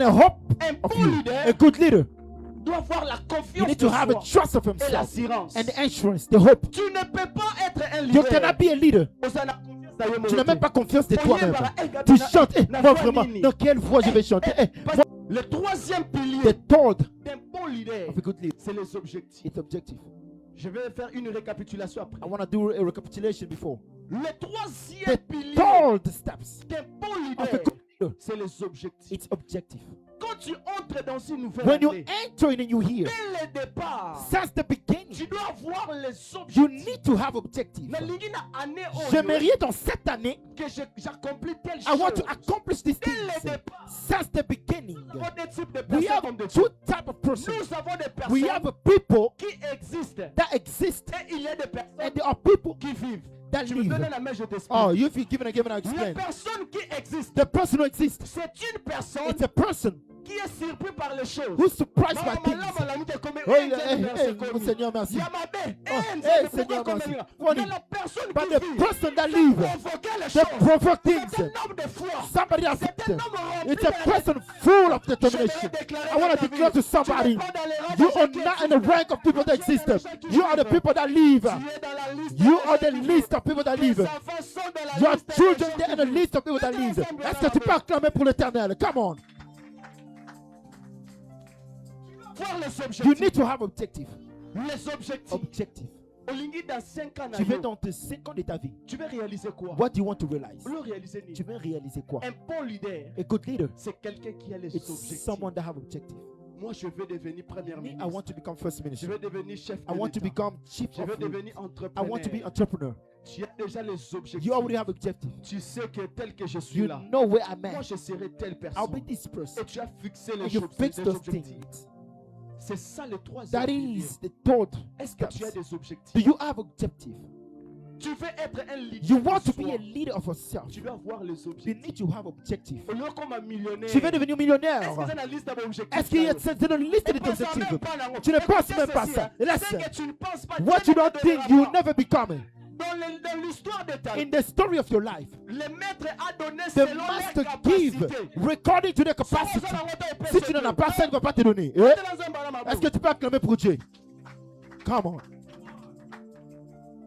a hope Un of bon you. leader A good leader. doit avoir la You confiance need de to have a soi trust of et himself l'assurance. and the assurance, the hope. Tu ne peux pas être un You leader. cannot be a leader. Tu n'as même pas confiance de toi-même. Tu chantes, moi vraiment, dans quelle voix je vais chanter? Le troisième pilier The third d'un bon leader, of a good leader, c'est les objectifs. it's objective. Je vais faire une récapitulation après. I want to do a recapitulation before. Le troisième The pilier third steps d'un bon of a leader, good leader, c'est les objectifs. it's objective. Quand tu entres dans une nouvelle When you année, enter in a new year, dès le départ, since the beginning, tu dois avoir les you objectifs. need to have objective. Mais l'ingénieur année J'aimerais dans cette année, que j'accomplis telle I want chose. to accomplish these Dès le things. départ, Since the beginning, nous avons des types de we personnes have comme des two types of persons. Nous avons des We personnes have people qui existent that exist, et il y a des personnes and there are people qui vivent. that Tu me donnes live. la main, je t'explique. Oh, you've given I La explain. personne qui existe, The person who exists, c'est une personne it's a person qui est surpris par les choses. who's surprised by Mama, things. mama, la mute comme Oh, un mon Seigneur, merci. Yamabe, hey, Seigneur, merci. mais la personne But qui the vit person that peut live, provoquer les they choses. provoke C'est things. un homme de foi. Somebody has C'est un homme rempli It's a de person full of Je vais determination. déclarer I want dans to ta declare vie, to somebody, tu n'es pas dans les rangs you de ceux are qui not in the existent. rank of people that Tu es dans exist. les gens qui You are the vivent. people that live. Tu es dans la liste You des are the gens qui list vivent. of people that Tes live. enfants sont dans la Your liste des children, gens they're qui in the vivent. list of people that Maintenant, live. ensemble, Est-ce que tu peux acclamer pour l'éternel? Come on. Voir les You objectifs. need to have objective. Les objectifs. Objective. Olingi dans 5 ans, Tu veux dans tes 5 ans de ta vie, tu veux réaliser quoi? what do you want to realize? Le réaliser ni. Tu veux réaliser quoi? Un bon leader, A good leader, c'est quelqu'un qui a les it's objectifs. someone that have objective. Moi, je veux devenir premier Me, I ministre. want to become first Je minister. veux devenir chef I de want to l'État. become chief Je veux of devenir I entrepreneur. want to be entrepreneur. Tu as déjà les objectifs. You already have objective. Tu sais que tel que je suis You là, know where I'm moi at. je serai telle I'll personne. be this person. Et tu as fixé les And you choses, fix les those objectifs. things. C'est ça le troisième That pilier. is the third. Est-ce que tu as steps. des objectifs? Do you have objective? Tu veux être un leader. You want de to be soi. a leader of yourself. Tu dois avoir les You objectifs. need to have objective. Au lieu comme un millionnaire. Tu veux devenir Est-ce que millionnaire? c'est dans la liste d'objectifs? Est-ce qu'il y a c'est dans la liste des objectifs? Tu ne penses même pas ça. Listen, what you don't think you will never become. Dans l'histoire de ta In vie, the story of your life, le maître a donné the selon leur master give capacité. according to their capacity. Si tu n'en as pas, ça ne va pas te donner. Eh? Est-ce que tu peux acclamer pour Dieu? Come on.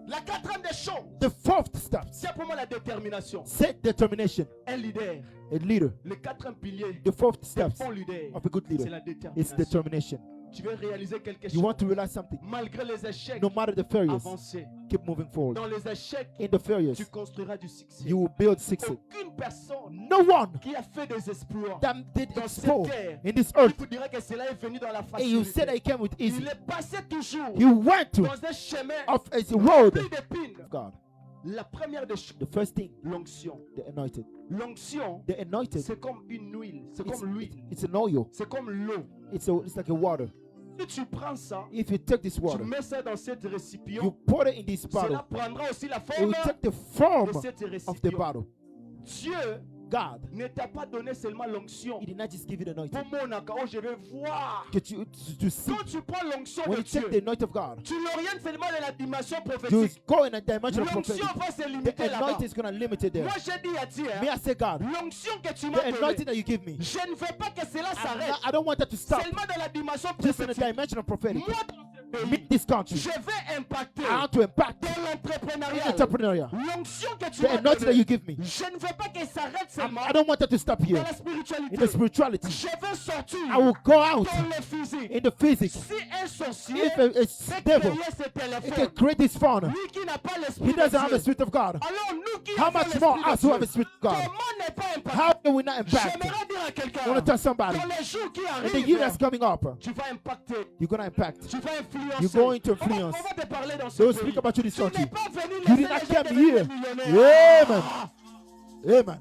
La quatrième des choses, The fourth step, c'est pour moi la détermination. set determination. Un leader, A leader. le quatrième pilier The fourth d'un step bon leader, of a good c'est leader la is détermination. determination. Tu veux réaliser quelque You chose want to realize something. malgré les échecs, No matter the failures, avancer. keep moving forward. Dans les échecs, In the failures, tu construiras du succès. you will build success. Aucune personne No one qui a fait des exploits that did dans cette explore terre, in this il earth. vous dirait que cela est venu dans la And you said facilité. I came with easy. Il est passé toujours You went to dans un chemin of a road rempli d'épines. of God. La première des choses, The first thing, l'onction. the anointed. L'onction, The anointed, c'est comme une huile, c'est it's, comme l'huile, it's an oil. c'est comme l'eau. It's like a water. Si tu prends ça, If you take this tu water, mets ça dans cette you récipient, pour it in this cela bottle. prendra aussi la It forme will take the form de cette of the récipient. bottle. Dieu God, ne t'a pas donné seulement l'onction He did not just give you the anointing. pour mon account. Oh, je vais voir. Que to see. Quand tu prends l'onction When de you take the Dieu, anointing of God, tu l'orientes seulement dans la dimension you prophétique. go in a dimension of prophetic. L'onction va se The limiter là-bas. anointing is going to limit it there. Moi, j'ai dit à Dieu, May I say, God, l'onction que tu the m'as anointing donnée, that you give me, je ne veux pas que cela s'arrête. I don't want that to stop. Seulement dans la dimension Just in the prophétique. dimension of prophetic. Moi, dans ce In pays, this country, je vais impacter I want to impact dans in l'entrepreneuriat. entrepreneurial. L'onction que tu The m'as anointing that you donnée, give me, je ne veux pas qu'elle s'arrête seulement I don't want that to stop dans here. la In spiritualité. the spirituality, Je veux sortir I will go out dans le physique. in the physics. Si un sorcier If a peut devil, créer ce he can téléphone, create this phone, lui qui n'a pas he l'esprit de doesn't have the Dieu, spirit of God. alors nous qui How avons much more l'esprit us who de have the Dieu, spirit of God? comment ne pas impacter? How can we not impact? J'aimerais dire à I quelqu'un, want to tell somebody, dans les jours qui in the year that's arrivent, coming up, tu vas impacter, you're going to impact. tu vas influencer. You're going to influence. On va te parler dans ce They will pays. speak about you this Tu n'es country. pas venu You did laisser not les gens come devenir here. millionnaires. Amen. Amen.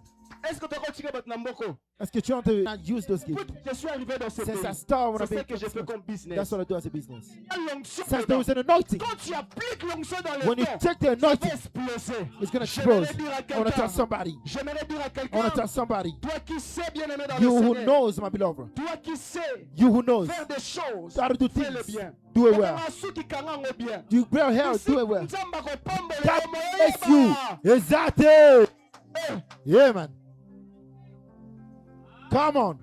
Est-ce que tu as continué votre Namboko? Est-ce que tu as to not use those gifts? Je suis arrivé dans ce Since I pays. started when C'est I ce que je fais became, comme business. that's what I do as a business. L'onction Since there dedans. was an anointing, Quand tu appliques l'onction dans le when you temps, take the ça va anointing, exploser. it's going to J'aimerais explode. dire à I want to tell quelqu'un, somebody. j'aimerais dire à I want to quelqu'un, tell somebody. toi qui sais bien aimé dans You le who Seigneur, knows, my beloved. toi qui sais You who knows faire des choses, how to do fais-le things. bien. Do it well. Masu qui kangango bien. You wear hair, Isi do it well. nzamba kopambole God yo bless you. moyeba. Exactly. Eh, Yeah, man. Come on.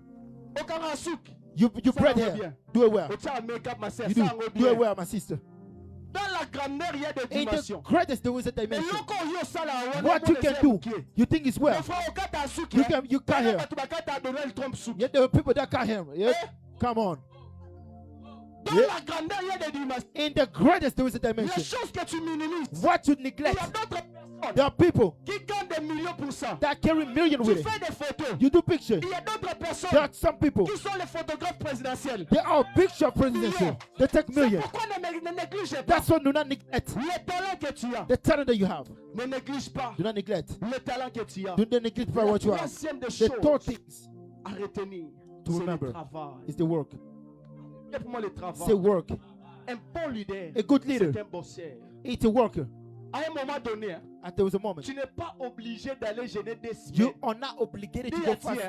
Okanga souk. You Ça braid va hair. bien. Do it well. Otia make-up ma sœur. You Ça do. va Do bien. it well, my sister. Dans la grandeur, il y a des In the dimensions. greatest, there is a Et dimension. loko yo sala wana What mo you les can ailes do, bouquet. you think it's well. Mon frère, okata souk. You can cut hair. Bato bakata Donald Trump souk. Yet there are people that cut hair. Yeah? Eh? Come on. Dans Yeah. la grandeur, il y a des dimensions. In the greatest, there is a Les dimension. choses que tu minimises. What you Il y neglect, a d'autres personnes there are people qui gagnent des millions pour ça. that carry millions Tu with it. fais des photos. You do pictures. Il y a d'autres personnes There are some people, qui sont les photographes présidentiels. they are picture presidential. They take C'est millions. pourquoi ne néglige pas That's why do not neglect le talent que tu as. the talent that you have. Ne néglige pas Do not neglect. le talent que tu as. Do not neglect by La what you have. troisième des The third choses things à retenir, to c'est le remember travail. is the work. Et pour moi, le travail. Say work. Un bon leader, A good leader, c'est un bosseur. it's a worker. À un moment donné, hein, And there was a moment. tu n'es pas obligé d'aller gêner des You semaines. are not obligated to Dis go à fast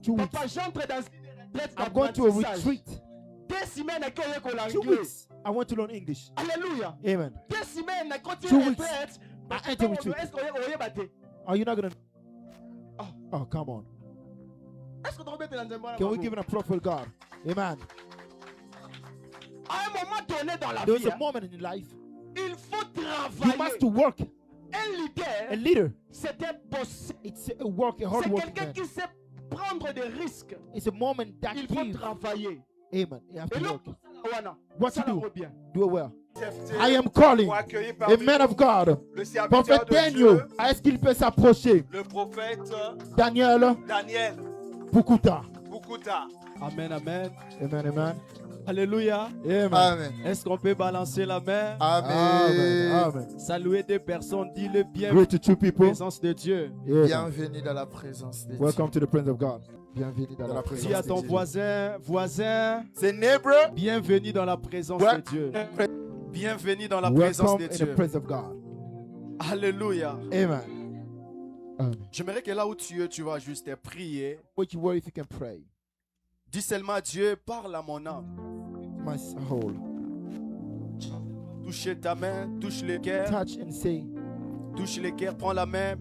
Dieu, 2 weeks. papa, j'entre dans une retraite I'm going to a d'apprentissage. retreat. Des semaines, que je connais 2 l'anglais. weeks. I want to learn English. Alléluia. Amen. Des semaines, quand tu 2 es weeks. retraite, I enter retreat. est-ce qu'on est battu? Are you not gonna? Oh. Oh, come on. Est-ce qu'on doit mettre dans un bon Can we endroit? give it a prophet God? Amen. À un moment donné dans la There vie, is a hein, moment in life il faut you must travailler. to work. Un A leader, leader, c'est un bosseur. it's a work, a hard C'est working quelqu'un man. qui sait prendre des risques. It's a moment that Il faut gives. travailler. Amen. You have Et to là, work. Wana, What ça to la do? bien. Do it well. Accepté I am calling pour accueillir a parmi man of nous God. le serviteur Prophet de Daniel, Dieu, est-ce qu'il peut s'approcher? le prophète Daniel Daniel Pukuta. Bukuta. Amen, amen. Amen, amen. Alléluia. Amen. Amen. Est-ce qu'on peut balancer la main? Amen. Amen. Amen. Saluer des personnes, dis-le bienvenue Great to two à la people. présence de Dieu. Amen. Bienvenue dans la présence de Dieu. Welcome to the presence of God. Bienvenue dans Dans la la présence. Dis à de ton Dieu. voisin, C'est neighbor. bienvenue dans la présence Ouais. de Dieu. Bienvenue dans la présence Welcome de in the Dieu. presence of God. Alléluia. Amen. Amen. J'aimerais que là où tu es, tu vas juste prier. What you worry if you can pray. Dis seulement à Dieu, parle à mon âme. My soul. Touche ta main, touche le cœur, Touch and say, touche le cœur, prends la main,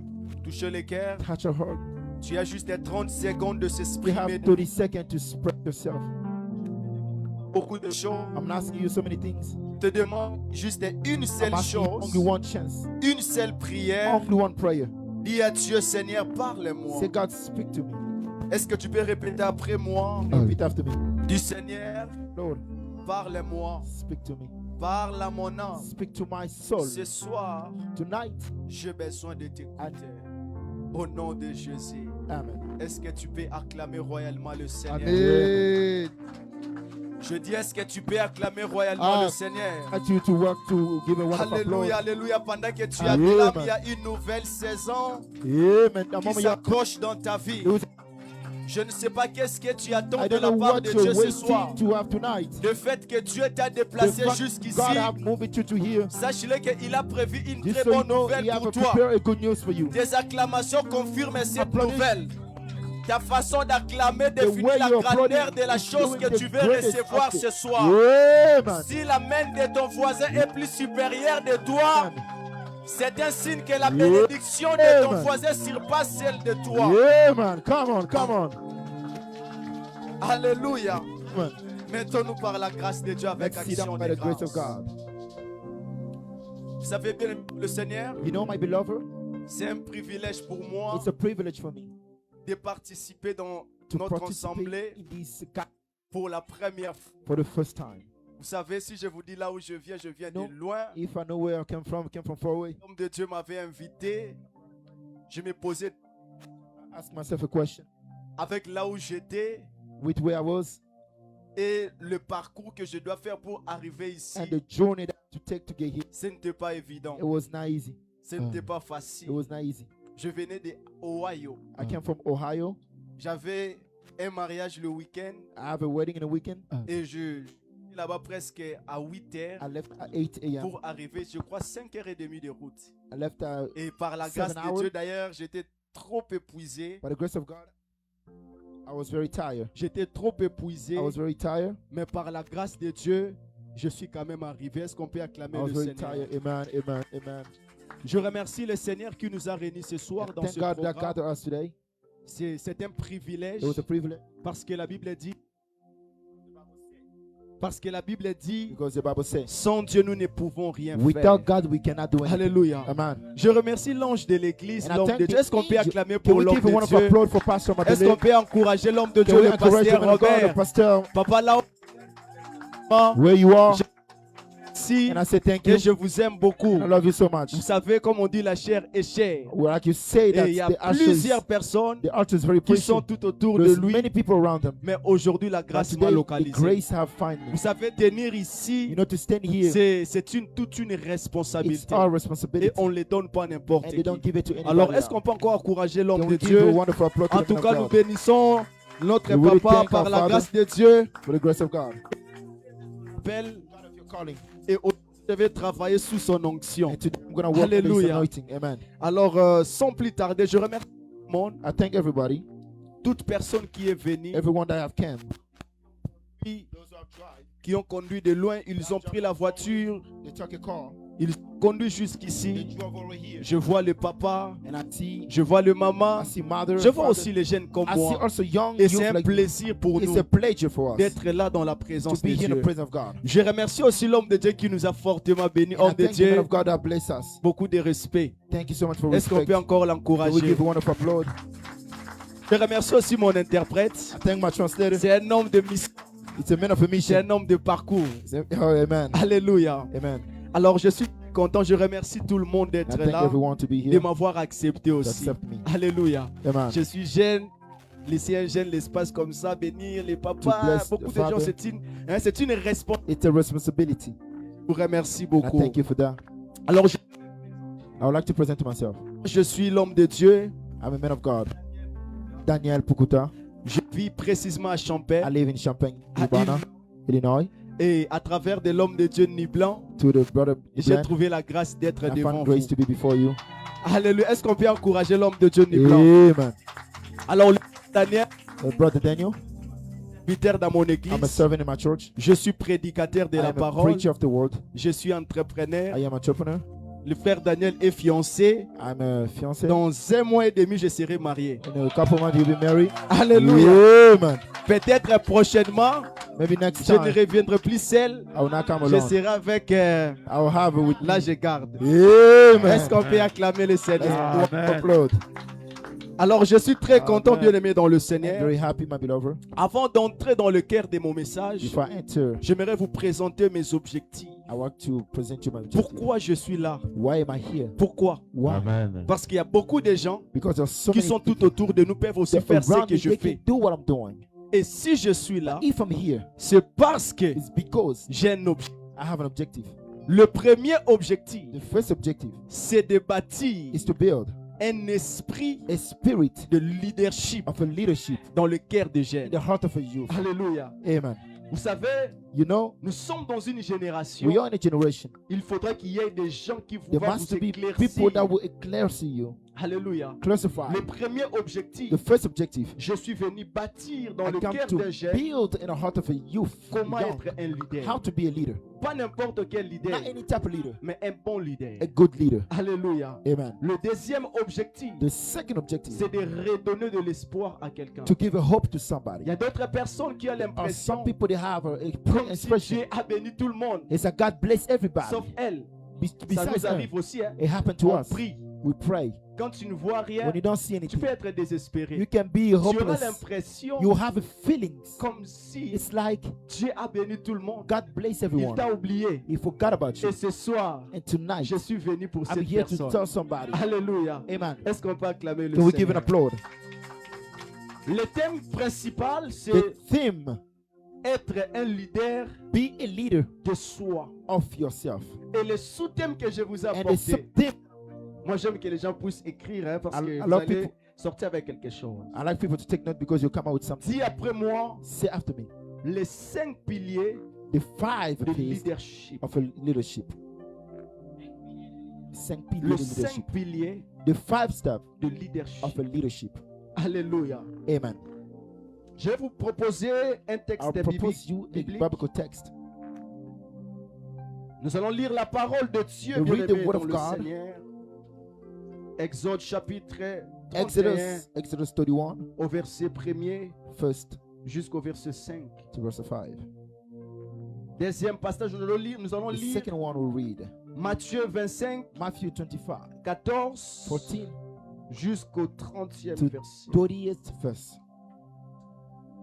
touche le cœur. touch your heart. Tu as juste 30 secondes de You s'exprimer have de 30 seconds to spread yourself. beaucoup de choses. I'm not asking you so many things. Je te demande juste une I'm seule asking you chose, only one chance. une seule prière. Only one prayer. Dis à Dieu, Seigneur, parle-moi. Say, God, speak to me. Est-ce que tu peux répéter après moi? Repeat after me. Dis Seigneur, Lord, parle-moi. speak to me. Parle à mon âme. Speak to my soul. Ce soir, Tonight, j'ai besoin de t'écouter. Au nom de Jésus. amen. Est-ce que tu peux acclamer royalement le Seigneur? Amen. Je dis, est-ce que tu peux acclamer royalement Ah. le Seigneur? I want you to work to give a wonderful applause. Alléluia, alléluia. Pendant que tu Amen. acclames, il y a une nouvelle saison Amen. The qui moment you s'approche dans ta vie. there was- Je ne sais pas qu'est-ce que tu attends I de don't la know part what de you're Dieu ce soir. waiting to have tonight. Le fait que Dieu t'a The déplacé fact jusqu'ici, God have moved you to here. sache-le qu'il a prévu une Just très so you bonne know, nouvelle He have pour toi. prepared a good news for you. Tes acclamations confirment cette Applaudis. nouvelle. Ta façon d'acclamer The définit way la you are grandeur applauding de la is chose doing que the tu veux greatest recevoir act. ce soir. Amen. Si la main de ton voisin est plus supérieure de toi, Amen. c'est un signe que la bénédiction de ton Amen. voisin surpasse celle de toi. Amen. Come on, come on. Alléluia. Amen. Mettons-nous par la grâce de Dieu avec Let's sit action down by de the grace of grâce. God. Vous savez bien, le Seigneur, You know, my beloved, c'est un privilège pour moi it's a privilege for me de participer dans to notre participate assemblée in this ga- pour la première fois. for the first time. Vous savez, si je vous dis là où je viens No. de loin. If I know where I came from far away, L'homme de Dieu m'avait invité. Je me posais ask myself a question avec là où j'étais with where I was et le parcours que je dois faire pour arriver ici. and the journey that to take to get here. Ce n'était pas évident. It was not easy. Ce n'était pas facile. It was not easy. Je venais de Ohio. I came from Ohio. J'avais un mariage le week-end I have a wedding in a weekend. et je suis là-bas presque à 8 heures I left at 8 a.m. pour arriver, je crois, 5h30 de route. I left Et par la 7 grâce de hours. Dieu, d'ailleurs, j'étais trop épuisé. by the grace of God. I was very tired. J'étais trop épuisé, I was very tired. mais par la grâce de Dieu, je suis quand même arrivé. Est-ce qu'on peut I acclamer was le very Seigneur? tired. Amen. Amen. Amen. Je remercie le Seigneur qui nous a réunis ce soir dans Thank ce God that programme. gathered us today. C'est un privilège It was a privilege parce que la Bible dit Parce que la Bible dit, Because the Bible says, sans Dieu, nous ne pouvons rien faire. without God, we cannot do anything. Alléluia. Amen. Je remercie l'ange de l'église, And I l'homme thank de Dieu. the Est-ce qu'on peut angel. acclamer Can pour we l'homme give a de one of Dieu? applause for Pastor Est-ce qu'on Madeleine? peut encourager l'homme de Can Dieu, we le encourage the pasteur man of God, the Robert? pastor, Papa, là where you are? merci And I say thank et you. je vous aime beaucoup. I love you so much. Vous savez, comme on dit, la chair est chère. Well, like you say that Et il y a the ashes, plusieurs personnes the altar is very qui precious. sont tout autour de There's lui. many people around him. Mais aujourd'hui, la But grâce m'a today, the localisé. grace have found Vous me. savez, tenir You ici, know, to stand here, c'est toute une it's responsabilité. our Et responsibility. on ne les donne pas à n'importe And qui. they don't give it to anybody Alors, est-ce else. qu'on peut encore encourager l'homme Can de we give a Dieu? wonderful applause to En the tout man cas, of nous God bénissons notre We really papa thank par our la Father. grâce de Dieu. for the grace of God. Appelle God of your calling. Et je vais travailler sous son onction. And today I'm going to work on this Hallelujah. anointing. Amen. Alors, sans plus tarder, je remercie tout le monde, I thank everybody, toute personne qui est venue, everyone that have come, qui ont conduit de loin. Ils ont pris la voiture, they took a car, ils ont conduit they jusqu'ici. drove over here, Je vois le papa, and je vois le maman, I see mother, je and vois father. aussi les jeunes comme I see moi. also young Et youth c'est un like me. plaisir pour It's nous a pleasure for us d'être là dans la to présence be de here in the Dieu. presence of God. Je remercie aussi l'homme de Dieu qui nous a fortement bénis. And I Homme de thank the man Dieu, of God that bless us. beaucoup de respect. Thank you so much for Est-ce qu'on respect. peut encore Can we l'encourager? give a wonderful applause? Je remercie aussi mon interprète. I thank my translator. C'est un homme de mission, It's a man of a c'est mission. un homme de parcours. Oh, amen. Alléluia. Amen. Alors je suis content, je remercie tout le monde I d'être thank là, everyone to be de here, m'avoir accepté to aussi. accept me. Alléluia. Amen. Je suis jeune, laisser un jeune l'espace comme ça, bénir les papas, bless beaucoup the de gens, father. c'est une responsabilité. It's a responsibility. Je vous remercie I beaucoup. thank you for that. Alors I would like to present myself. je suis l'homme de Dieu, I'm a man of God. Daniel Pukuta. je vis précisément à I Champagne live in Champaign, Ah, Urbana, Illinois. et à travers de l'homme de Dieu Niblan, To the brother j'ai Glenn, trouvé la grâce d'être I devant found vous. grace to be before you. Alléluia. Est-ce qu'on peut encourager l'homme de Dieu Niblan? Amen. Alors, Daniel, Brother Daniel, serviteur dans mon I'm a église, servant in my church. je suis prédicateur de I la am a parole, preacher of the word. je suis entrepreneur. I am an entrepreneur. Le frère Daniel est fiancé. I'm a fiancé. Dans 1 mois et demi, je serai marié. In a couple months, you'll be married. Alléluia. Amen. Peut-être prochainement, Maybe next je ne time, reviendrai plus seul. I will not come Je alone. serai avec... I will have it with là, me. je garde. Amen. Est-ce qu'on peut acclamer le Let's Seigneur? applaud. Alors, je suis très content, Amen. bien aimé dans le I'm Seigneur. very happy, my beloved. Avant d'entrer dans le cœur de mon message, If I enter, j'aimerais vous présenter mes objectifs. I want to present you my objective. Pourquoi je suis là? Why am I here? Pourquoi? Why? Parce qu'il y a beaucoup de gens Because there's so qui many sont tout people autour de nous peuvent aussi that faire ce around que me, je they fais. can do what I'm doing. Et si je suis là, If I'm here, c'est parce que it's because j'ai un objectif. I have an objective. Le premier objectif, The first objective c'est de bâtir is to build un esprit a spirit de leadership of a leadership dans le cœur des in jeunes. the heart of a youth. Alléluia. Amen. Vous savez, You know, nous sommes dans une génération. we are in a generation. Il faudrait qu'il y ait des gens qui There vont must vous be éclaircir. people that will eclaircir you, Alléluia. classify. Le premier objectif, The first objective, je suis venu bâtir dans I le come cœur to des jeunes build in the heart of a youth. comment young, être un leader. how to be a leader. Pas n'importe quel leader, Not any type of leader, mais un bon leader. a good leader. Alléluia. Amen. Le deuxième objectif, The second objective, c'est de redonner de l'espoir à quelqu'un. to give a hope to Il somebody. y a d'autres personnes qui ont Or l'impression some people, they have a comme si expression. Dieu a béni tout le monde, It's a God bless everybody. sauf elle. Ça Besides nous them, arrive aussi. Hein. it happened to On us. prie. We pray. Quand tu ne vois rien, When you don't see tu anything, peux être désespéré. you can be Tu auras hopeless. l'impression You have a feeling. comme si It's like Dieu a béni tout le monde. God bless Il everyone. t'a oublié. He forgot about you. Et ce soir, And tonight, je suis venu pour I'm cette here to personne. tell somebody. Alléluia. Amen. Est-ce qu'on peut acclamer le Can we give an Seigneur? applaud? Le thème principal, The c'est theme, être un leader be a leader de soi. of yourself. Et le sous-thème que je vous ai And the apporté, sub-theme, moi j'aime que les gens puissent écrire hein, parce I que vous love allez people- sortir avec quelque chose. I like people to take note because you come out with something. Dis après moi Say after me. les 5 piliers The 5 de pillars leadership. of a leadership. 5 pillars Les of 5 leadership. piliers The 5 steps de leadership. of a leadership. Alléluia. Amen. Je vais vous proposer un texte I'll propose biblique. you a biblique. biblical text. Nous allons lire la parole de Dieu We bien read the aimé word dans of le God. Seigneur. Exode chapitre 31 Exodus 31, au verset 1er first jusqu'au verset 5. to verse 5. Deuxième passage, nous allons The lire second one we'll read. Matthieu 25, Matthew 25, 14 14 jusqu'au 30e to verset. 30th verse.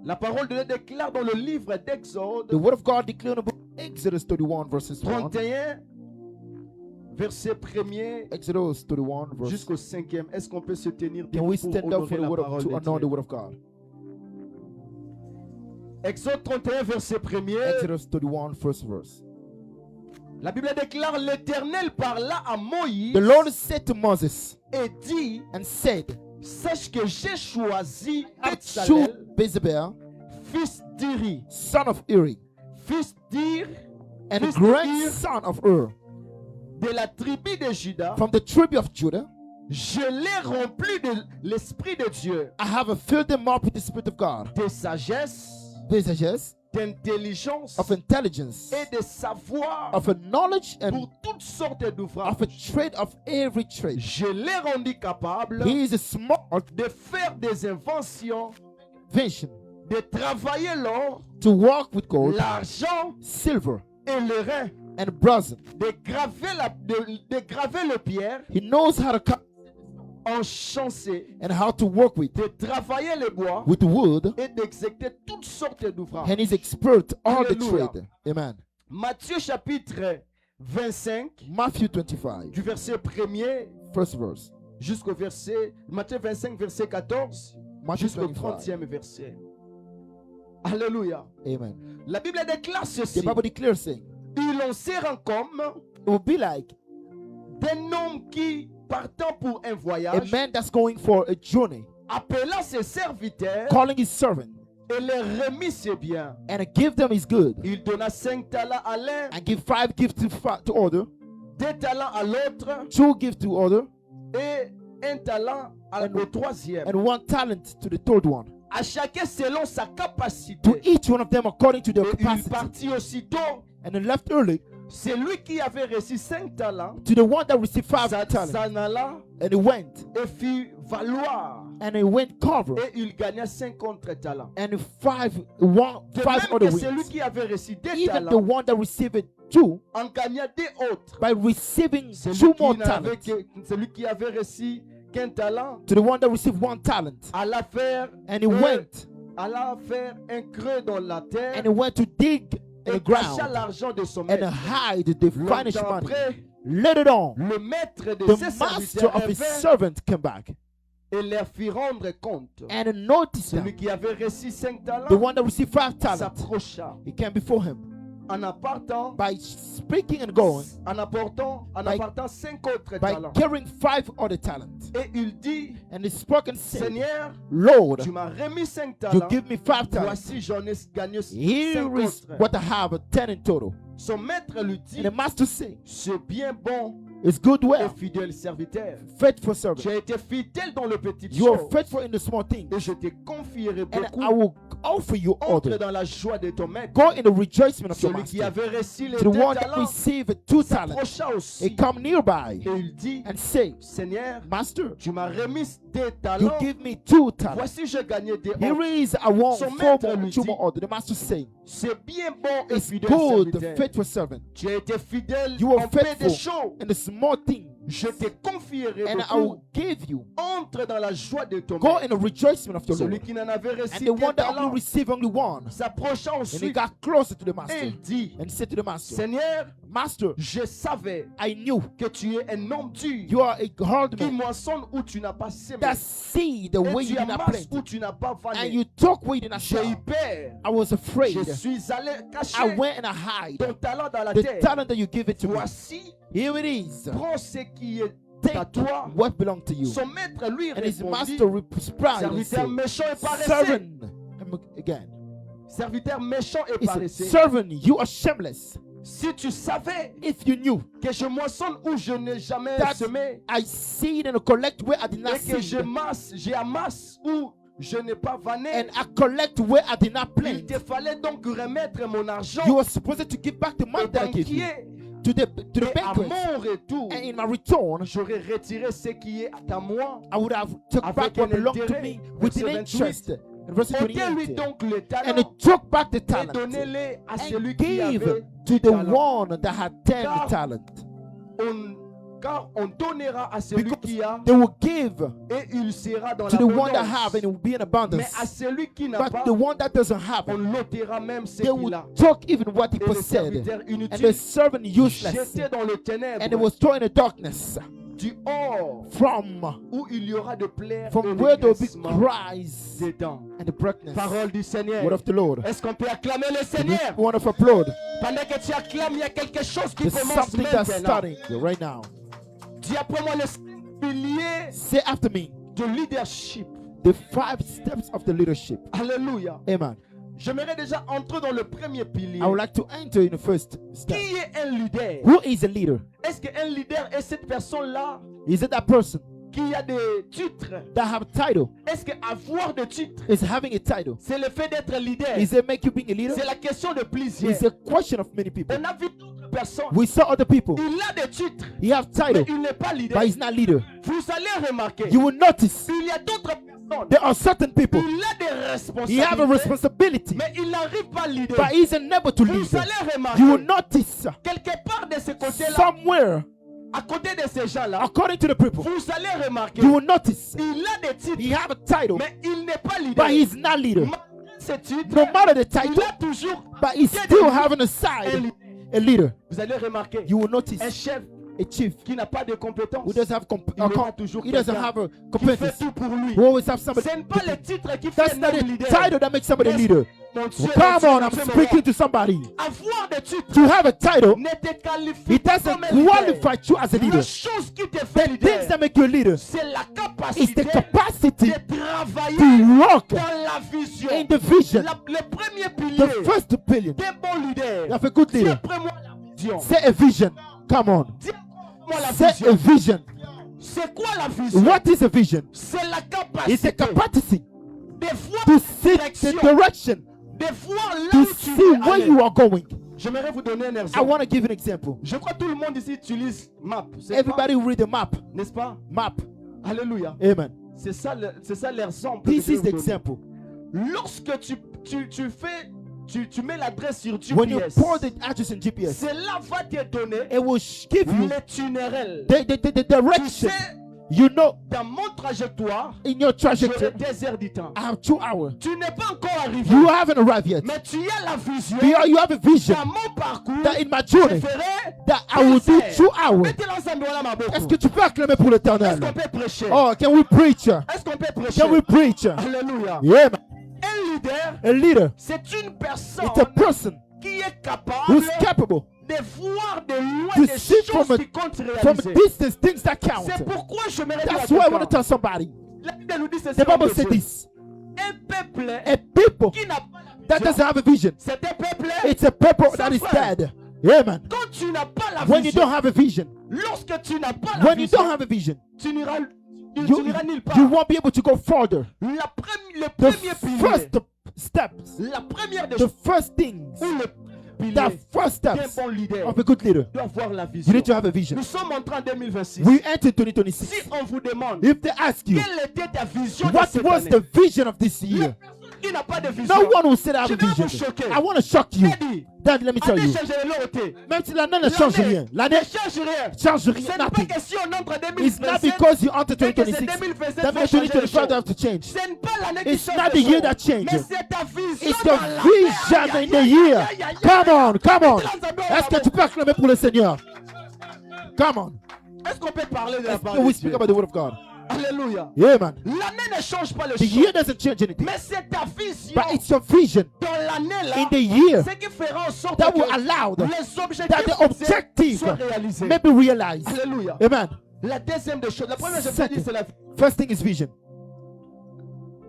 La parole de Dieu déclare dans le livre d'Exode The word of God declared in the book of Exodus 31 verses 1. 31, verset 1er Exodus 31 verse. jusqu'au 5e. Est-ce qu'on peut se tenir Can debout we pour stand up for honorer the la word parole of, to de honor the Dieu? word of God? Exode 31, verset 1er. Exodus 31 first verse. La Bible déclare: l'Éternel parla à Moïse The Lord said to Moses et dit: and said, sache que j'ai choisi Shoot Bezalel, Bezalel, fils d'Iri, son of Uri, fils d'Ir, and fils grandson of Ur, de la tribu de Juda. from the tribe of Judah. Je l'ai rempli de l'Esprit de Dieu, I have filled them up with the Spirit of God, de sagesse, visages d'intelligence of intelligence, et de savoir of a knowledge, and pour toutes sortes d'ouvrages. of a trade of every trade. Je l'ai rendu capable He is smart de faire des inventions, vision de travailler l'or, to work with gold, l'argent silver, et le rein, and bronze. de graver le pierre He knows how to cut en chancer, and how to work with de travailler le bois with wood, et d'exécuter toutes sortes d'ouvrages. and he's expert all the Hallelujah. trade. Amen. Matthieu chapitre 25, Matthew 25, du verset 1er first verse. jusqu'au verset, Matthieu 25, verset 14 Matthew jusqu'au 25. 30e verset. Alléluia. Amen. La Bible déclare The ceci: Bible declares saying, il en sera comme it will be like d'un homme qui, partant pour un a voyage, man that's going for a journey, appela ses serviteurs calling his servant, et leur remit ses biens. and give them his good, Il donna 5 talents à l'un, and give 5 gifts to other, 2 talents à l'autre 2 gifts to other, et 1 talent au troisième. and 1 talent to the third one. À chacun selon sa capacité. To each one of them according to their Et il capacity. partit aussitôt. And then left early C'est lui qui avait reçu 5 talents. to the one that received 5 talents. S'en alla And he went, et fit valoir. and he went cover, Et il gagna 50 talents. and De 5 même other que celui wins. qui avait reçu 2 Even the talents one that received 2, en gagna 2 autres. by receiving Celui 2 qui, more n'avait talents, que- celui qui avait reçu qu'un talent to the one that received 1 talent. alla faire, And he went, alla faire un creux dans la terre and he went to dig in et the cacha ground l'argent de son and maître. hide the vanished Longtemps money. après, Later on, le maître de the ses master serviteurs of his revint servant came back et leur fit rendre compte. and noticed Celui them. qui avait reçu 5 The talents one that received 5 talents, s'approcha he came before him. en apportant, By speaking and going, en apportant, By- 5 autres by talents. carrying 5 other talents. Et il dit: And he spoke and said, Seigneur, Lord, tu m'as remis 5 you talents. give me 5 talents. Voici, j'en ai gagné 5 Here is autres. what I have, 10 in total. Son maître lui dit: And the master said, c'est bien bon it's good et well, fidèle serviteur. faithful servant. Tu as été fidèle dans le petit You are chose faithful in the small things, et je te confierai and beaucoup. I will offer you Entre other. dans la joie de ton maître. Go in the rejoicement of your Celui qui master. avait reçu les To the 2 one that talents received 2 talents, s'approcha he aussi come nearby et il dit: and say, Seigneur, Master, tu m'as remis des you talents. give me 2 talents. Voici, j'ai gagné des Here autres. is I want Son 4 maître more, lui 2 dit, more other. The master saying, C'est bien bon et it's fidèle good, the serviteur. faithful servant. Tu as été fidèle You are en peu de faithful choses. in the small thing, Je te confierai and I beaucoup. will give you. Entre dans la joie de ton Go maître. in the rejoicement of your Celui Lord. qui n'en avait And reçu the qu'un one that only talent received only 1, s'approcha and he ensuite got closer to the et master il dit: and said to the master, Seigneur, Master, je savais I knew que tu es un homme dur you are a hard qui man moissonne où tu n'as pas semé that see the way et you tu did not amasses où plant, tu n'as pas and vanné. you talk where you did not J'ai eu sow. peur. I was afraid. Je suis allé I cacher went and I ton hide talent dans la the terre. talent that you give it to me. Voici, Here it is. prends ce qui est à Take toi. what belongs to you. Son maître lui And his répondit: master replied and serviteur said, méchant et paresseux. servant, again, Serviteur méchant et he said, paresseux. servant, you are shameless. Si tu savais If you knew que je moissonne où je n'ai jamais that semé I seed and collect where I did not et que seed, j'ai amasse où je n'ai pas vanné, and I collect where I did not il plant, te fallait donc remettre mon argent you are supposed to give back the au money that I gave you banquier. to the Et à banquet. mon retour, And in my return, j'aurais retiré ce qui est à moi. I would have took Avec back what un belonged to intérêt. me with an Verset 28. interest. In verse ôtez-lui 28. donc le And talent he took back the et talent donnez-les à celui and qui gave avait to the talent. one that had 10 Car- talent. Car on donnera à celui Because qui a they will give et il sera dans to the one that l'abondance. have and it will be in Mais abundance. à celui qui n'a But pas, the one that doesn't have on it, l'ôtera même ce they qu'il will a. took even what he Et le possessed. serviteur And the inutile servant useless. jeté dans le And it ténèbre was thrown in the darkness du hors from où il y aura de plaies et from de where there will be grincements cries des dents. and the brightness. Parole du Seigneur. Word of the Lord. Est-ce qu'on peut acclamer le We Seigneur? want to applaud. Pendant que tu acclames, il y a quelque chose qui There's commence something that's maintenant. starting right now. Dis après moi les piliers Say after me, de leadership. the 5 steps of the leadership. Alléluia. Amen. J'aimerais déjà entrer dans le premier pilier. I would like to enter in the first step. Qui est un leader? Who is a leader? Est-ce qu'un leader est cette personne-là Is it that person qui a des titres? that have a title? Est-ce qu'avoir des titres, Is having a title? c'est le fait d'être leader? Is it make you being a leader? C'est la question de plusieurs. It's a question of many people. On a vu d'autres personnes. We saw other people. Il a des titres, He have mais title, il n'est pas leader. but he's not leader. Vous allez remarquer, You will notice il y a d'autres personnes. there are certain people. Il a des He have a responsabilités, responsibility, mais il n'arrive pas à leader. but he's unable to lead. Vous allez remarquer, You will notice quelque part de ce côté-là, somewhere, à côté de ces gens-là, according to the people, vous allez remarquer, you will notice il a des titres, he have a title, mais il n'est pas leader. but he's not leader. Malgré ces titres, No matter the il title, a toujours but he's still having a side, a leader. Vous allez remarquer, You will un notice chef a chief qui n'a pas de compétences, who doesn't have il aura toujours he doesn't quelqu'un have a qui fait competence. tout pour lui. Who always have somebody. Ce n'est pas le titre qui fait That's un not homme the leader. title that makes somebody a leader. Mon Dieu, Come mon Dieu, on, mon I'm Dieu, mon speaking roi. to somebody. Avoir des titres To have a title, ne te qualifie it pas doesn't comme un leader. qualify you as a leader. La chose qui te fait The leader, things that make you a leader c'est la is the capacité capacity de travailler to walk dans la vision. in the vision. Le premier The pilier first billion d'un bon leader. of a good Dis leader. après moi la vision. Say a vision. Come on. Dis après moi la Say a vision. vision. C'est quoi la vision? What is a vision? C'est la It's a capacité capacity de voir to la see direction, the direction, de voir là to où tu see veux where aller. you are going. J'aimerais vous donner un I exemple. want to give an example. Je crois que tout le monde ici utilise map. C'est Everybody read the map. pas- N'est-ce pas? Map. Alléluia. Amen. C'est ça l'exemple. que This je vais is the vous donner. example. Lorsque tu mets l'adresse sur When you GPS, pour the address in GPS, cela va te donner it will give you l'itinéraire. the Tu direction. sais, You know, dans mon trajectoire, in your j'aurai trajectory, 2 heures du temps. I have 2 hours. Tu n'es pas encore arrivé, You haven't arrived yet. mais tu as la vision. You have a vision Dans mon parcours, that in my je journey ferai that I will do 2 hours. Mettez l'ensemble là, ma beaucoup. Est-ce que tu peux acclamer pour Est-ce l'éternel? qu'on peut prêcher? Oh, can we preach? Est-ce qu'on peut prêcher? Can we preach? Alléluia. Yeah, man. Un leader, A leader, c'est une personne it's a person qui est capable who's capable de voir de loin to des see choses from a- qui comptent from réaliser. a distance things that count. C'est pourquoi je me réjouis à That's why I want to quelqu'un. tell somebody. La Bible nous dit ceci, The Bible homme de said Dieu. this. Un peuple A people qui n'a pas that la doesn't vision, have a vision, c'est un peuple. it's a people that is dead. Yeah, man. Quand tu n'as pas la When you vision, don't have a vision, lorsque tu n'as pas la when you vision, don't have a vision, tu n'iras tu you, n'iras nulle part. you won't be able to go further. Le The premier pilier, first steps, la première des the choses, first things, ou le pilier the first d'un steps bon leader of a good leader, doit avoir la you vision. need to have a vision. Nous sommes entrés en 2026. We enter 2026. Si on vous demande If they ask you, quelle était ta vision de what cette was année, the vision of this la year? personne qui n'a pas de vision, No one will say that I have Je a vais vous vision. choquer. I want to shock you. a dit, Dad, let me tell année you. change l'autre. Même si l'année ne change rien, l'année Ne change rien. ne change Ce rien, n'est pas nothing. question d'entre It's not 2027. because you enter que c'est 2026 2027 that va makes changer les 2025 choses. have to change. Ce n'est pas l'année qui It's change not the les year choses. that changes. Mais c'est ta vision It's dans the l'année. vision Aïe, in the aïe, year. aïe, aïe, aïe, Come on, come on. aïe. Est-ce que tu peux acclamer pour le Seigneur? Come on. Est-ce qu'on peut parler de la Can parole we de speak Dieu? about the word of God? Alléluia. Yeah, man. L'année ne change pas les The choses. year doesn't change anything, Mais c'est ta vision but it's your vision dans l'année là. in the year Ce qui fera en sorte that will que allow les that objectifs the fixés objective soient réalisés. may be realized. Alléluia. Amen. La deuxième des choses, la première chose, je te dis, c'est la First thing is vision.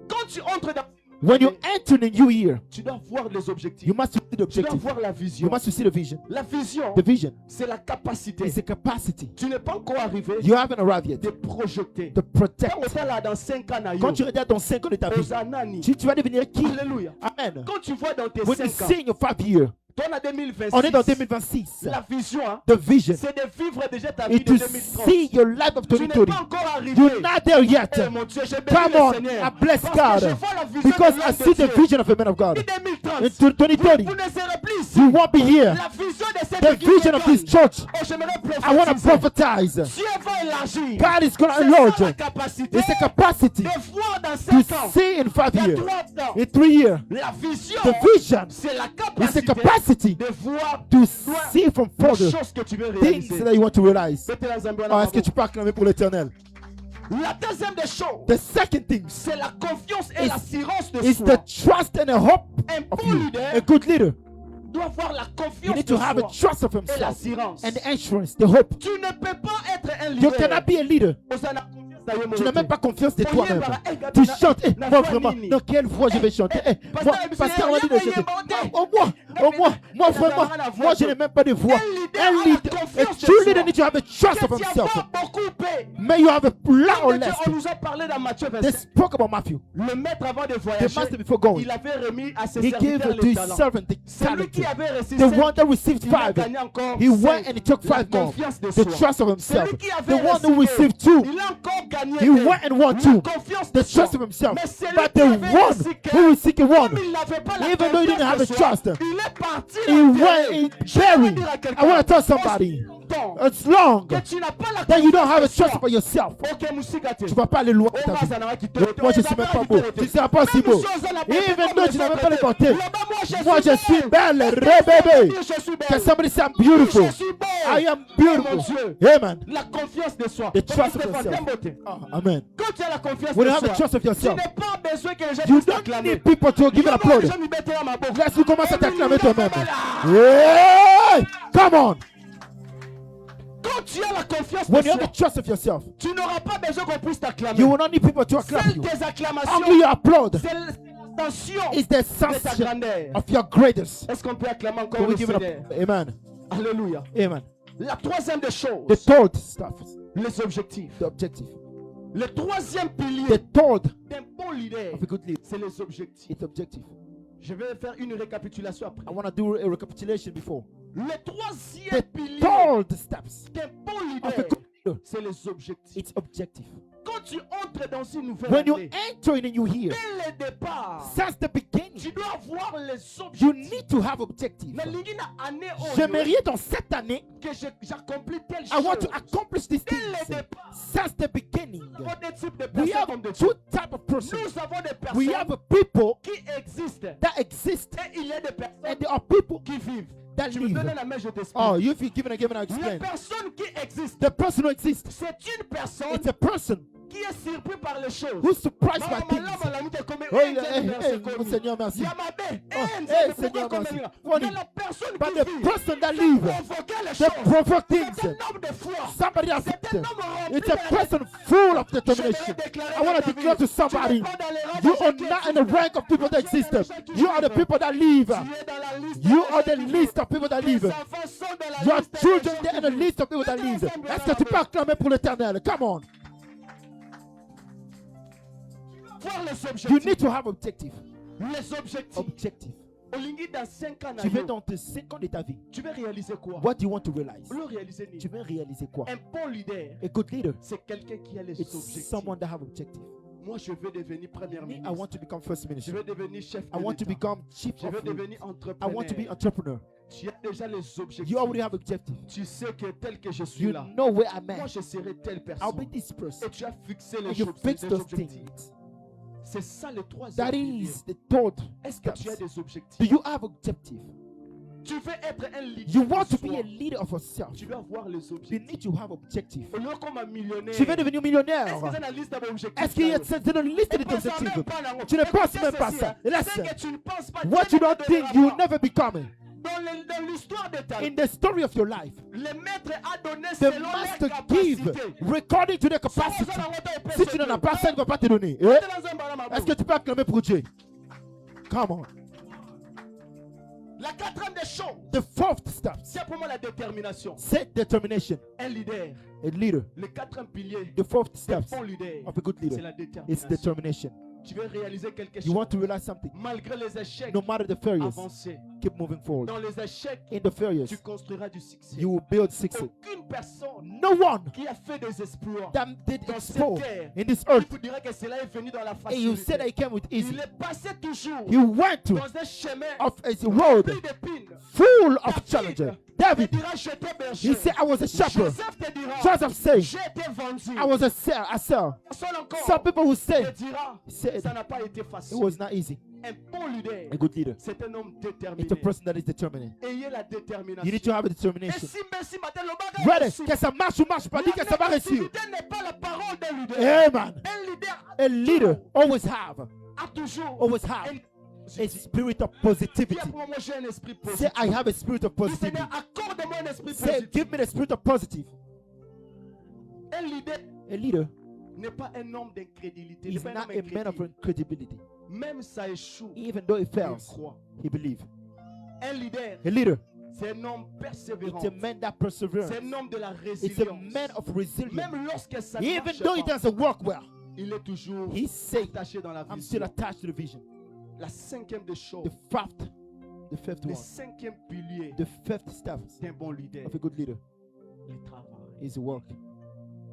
quand tu entres dans When you enter the new year, tu dois voir les objectifs. you must see the Tu dois objective. voir la You vision. must see the vision. La vision, The vision c'est la capacité. is the capacity. Tu n'es pas encore arrivé You haven't arrived de yet projeter. to protect. Quand on est là dans 5 ans, Quand tu regardes ton 5 ans de ta vie, aux années, tu vas devenir qui? alléluia. Amen. Quand tu vois dans tes When you 5 ans, see in your 5 years, On a 2026. On est dans 2026. La vision, hein, The vision c'est de vivre déjà ta vie is de to 2030. see your life of Tu n'es 2030. pas encore arrivé. You're not there yet. Eh, mon Dieu, j'ai béni Come le on, Seigneur. I bless Parce que God. je vois la vision Because de I l'homme see de the Dieu. vision of a man of God. In 2030, In 2030, vous ne serez plus ici. you won't be here. La vision de cette The église vision of this locale. church, Oh, j'aimerais I want to prophétiser. prophetize. Dieu va élargir. God is going to C'est enlarge. ça la capacité It's the capacity de voir dans to 5 ans, see in 5 il y a years, 30 ans. in 3 years. La vision, The vision c'est la is the capacité capacity de voir to see from les further choses que tu veux things réaliser. that you want to realize. Mettez la Zambia Oh, là, est-ce que tu peux acclamer pour l'éternel? La deuxième des choses, The second thing c'est la confiance et is- l'assurance de is soi. the trust and the hope Un of bon you. leader A good leader, doit avoir la you confiance need de to have a soi trust of et himself l'assurance. and the assurance, the hope. Tu ne peux pas être un You leader. cannot be a leader. Tu n'as même pas confiance de toi-même. Tu chantes, moi vraiment, dans quelle voix je vais chanter? Moi, pasteur m'a dit de chanter. Moi vraiment, moi je n'ai même pas de voix. Un leader, a true leader needs to have a trust of himself. May you have a lot or less. On nous a parlé dans Matthieu They 25. spoke about Matthew. Le maître avant de The voyager, master before going, il avait remis à ses he gave serviteurs to les his talents. servant the Celui qui talent. avait reçu The 5, one that received il a 5, gagné encore he 5. went and he took La 5 more. confiance de The soi. trust of himself. Celui qui The avait one reçu who received 2, il a encore gagné he 2. went and won La 2. confiance The de soi. trust of himself. Mais celui But qui the avait one reçu who received 1, comme il n'avait pas la even though he didn't have a confiance de trust, soi, il est parti he went and buried. I want to tell somebody, it's long que tu n'as pas la that you don't have a confiance trust de for yourself. soi. Ok, Moussigate. Tu ne vas pas aller loin de ta vie. Moi, je ne suis même pas beau. Tu ne seras pas si beau. Even though tu n'as même pas les portées. Moi, je suis belle, bébé. Can somebody say I'm beautiful? I am beautiful. Amen. La confiance de soi. The trust of Stéphane, yourself. beauté. Oh, amen. Quand tu as la confiance When de you have soi, a trust of tu yourself, n'as pas besoin que les gens you puissent don't t'acclamer. need people to give an applaud. Je m'y mettrai à ma bouche. Laisse-nous commencer à t'acclamer toi-même. Yeah! Come on. Quand tu as la confiance When de you have soi, the trust of yourself, tu n'auras pas besoin qu'on puisse t'acclamer. you will not need people to acclaim Celle you. tes acclamations, Only you applaud c'est l'extension is the de ta sense grandeur. of your greatness. Est-ce qu'on peut acclamer encore Can we le give it Seigneur? up? Amen. Alléluia. Amen. La troisième des choses, The third stuff, les objectifs. the objective. Le troisième pilier The third d'un bon leader, of a good leader, c'est les objectifs. it's objective. Je vais faire une récapitulation après. I want to do a recapitulation before. Le troisième The pilier third steps d'un bon of a leader, good leader, c'est les objectifs. it's objective. Quand tu entres dans une nouvelle When you année, enter in and you hear, dès le départ, since the beginning, tu dois avoir les you objectifs. need to have objective. Mais l'ingénieur année J'aimerais dans cette année, que j'accomplis telle I want chose. to accomplish these Dès le things. départ, Since the beginning, nous avons des types de we personnes have comme des two types of persons. Nous avons des We personnes have people qui existent that exist, et il y a des personnes and there are people qui vivent. that Tu me donnes live. la main, je t'explique. Oh, if you give it again, I'll La explain. personne qui existe, The person who exists, c'est une personne it's a person qui est surpris par les choses. who's surprised by things. Oh, Seigneur, merci. Oh, hey, Seigneur, merci. Mais la personne But qui the vit, person that qui live, provoquait les they choses, provoke c'est things. un homme de foi. Somebody has C'est un homme rempli It's a de- person full of Je vais determination. déclarer I want dans to ta declare vie, to somebody, tu n'es pas dans les rangs you de ceux are qui not in the rank of people that exist. You are the people that live. Tu es dans la liste You des are the gens qui list vivent. of people that Tes live. enfants sont dans la Your liste des children, gens they're in qui a vivent. list of people that live. Est-ce que tu peux acclamer pour l'éternel? Come on. Voir les You objectifs. need to have objective. Les objectifs. Objective. Olingi dans 5 ans, Tu veux dans tes 5 ans de ta vie, tu veux réaliser quoi? what do you want to realize? Le réaliser ni. Tu veux réaliser quoi? Un bon leader, A good leader, c'est quelqu'un qui a les it's objectifs. someone that have objective. Moi, je veux devenir premier Me, I ministre. want to become first Je minister. veux devenir chef I de want to l'État. become chief Je veux of devenir I entrepreneur. want to be entrepreneur. Tu as déjà les objectifs. You already have objective. Tu sais que tel que je suis You là, know where I'm moi at. je serai telle I'll personne. be this person. Et tu as fixé les And you choses, fix les those objectifs. things. C'est ça le troisième That pilier. is the third. Est-ce que tu as steps. des Do objectifs? you have objective? Tu veux être un leader. You want de to be soi. a leader of yourself. Tu dois avoir les You objectifs. need to have objective. Au lieu comme un millionnaire. Tu veux devenir Est-ce que millionnaire? c'est dans la liste d'objectifs? Est-ce qu'il y a c'est dans la liste des objectifs? Tu ne penses même pas ça. Listen, que tu ne penses pas. what Dieu you ne don't te think, donnera you will pas. never become. Dans l'histoire de ta In vie, the story of your life, le maître a donné the selon leur master give capacité. according to their capacity. Si tu n'en as pas, ça ne va pas te donner. Eh? Est-ce que tu peux acclamer pour Dieu? Come on. La quatrième des choses, The fourth step, c'est pour moi la détermination. set determination. Un leader, A leader. le quatrième pilier The fourth d'un step bon leader, of a good c'est leader la is détermination. determination. Tu veux réaliser quelque You chose. want to realize something. Malgré les échecs, No matter the failures, avancer. keep moving forward. Dans les échecs, In the failures, tu construiras du succès. you will build success. Aucune personne No one qui a fait des exploits that did dans cette explore terre, in this il earth, vous dirait que cela est venu dans la and you said that facilité. he came with easy. Il est passé toujours He went to dans un chemin of a road rempli d'épines. full of challenges. Il David, dira, j'étais he berger. said, I was a shepherd. Joseph te dira, Joseph said, j'ai été vendu. I was a seller. Seul encore, Some people will say, te dira, said ça n'a pas été it facile. was not easy. Un bon leader, A good leader. c'est un homme déterminé. It's a person that is determined. Ayez la You détermination. need to have a Et determination. si merci matin, le bagage Ready? réussit. Que ça marche ou marche pas, dis que ça va La réussir. négativité n'est pas la parole d'un leader. Amen. Un leader A leader always have a toujours always have a spirit of Dis positivity. à moi, j'ai un esprit Say, positif. I have a spirit of Dis, positivity. Seigneur, accorde-moi un esprit Say, positif. give me the spirit of positive. Un leader A leader n'est pas un homme d'incrédulité. Il is n'est pas un not homme a man of incrédule. incredibility. Même ça échoue. Even though he Il fails, croit. he believes. Un leader, A leader, c'est un homme persévérant. it's a man that perseveres. C'est un homme de la It's résilience. a man of resilience. Même lorsque ça ne Even marche though he pas, doesn't work well, il est toujours he says, attaché dans la I'm still vision. attached to the vision. La cinquième des choses, The fifth le one, cinquième pilier the fifth step d'un bon leader, of a good leader le travail. is work.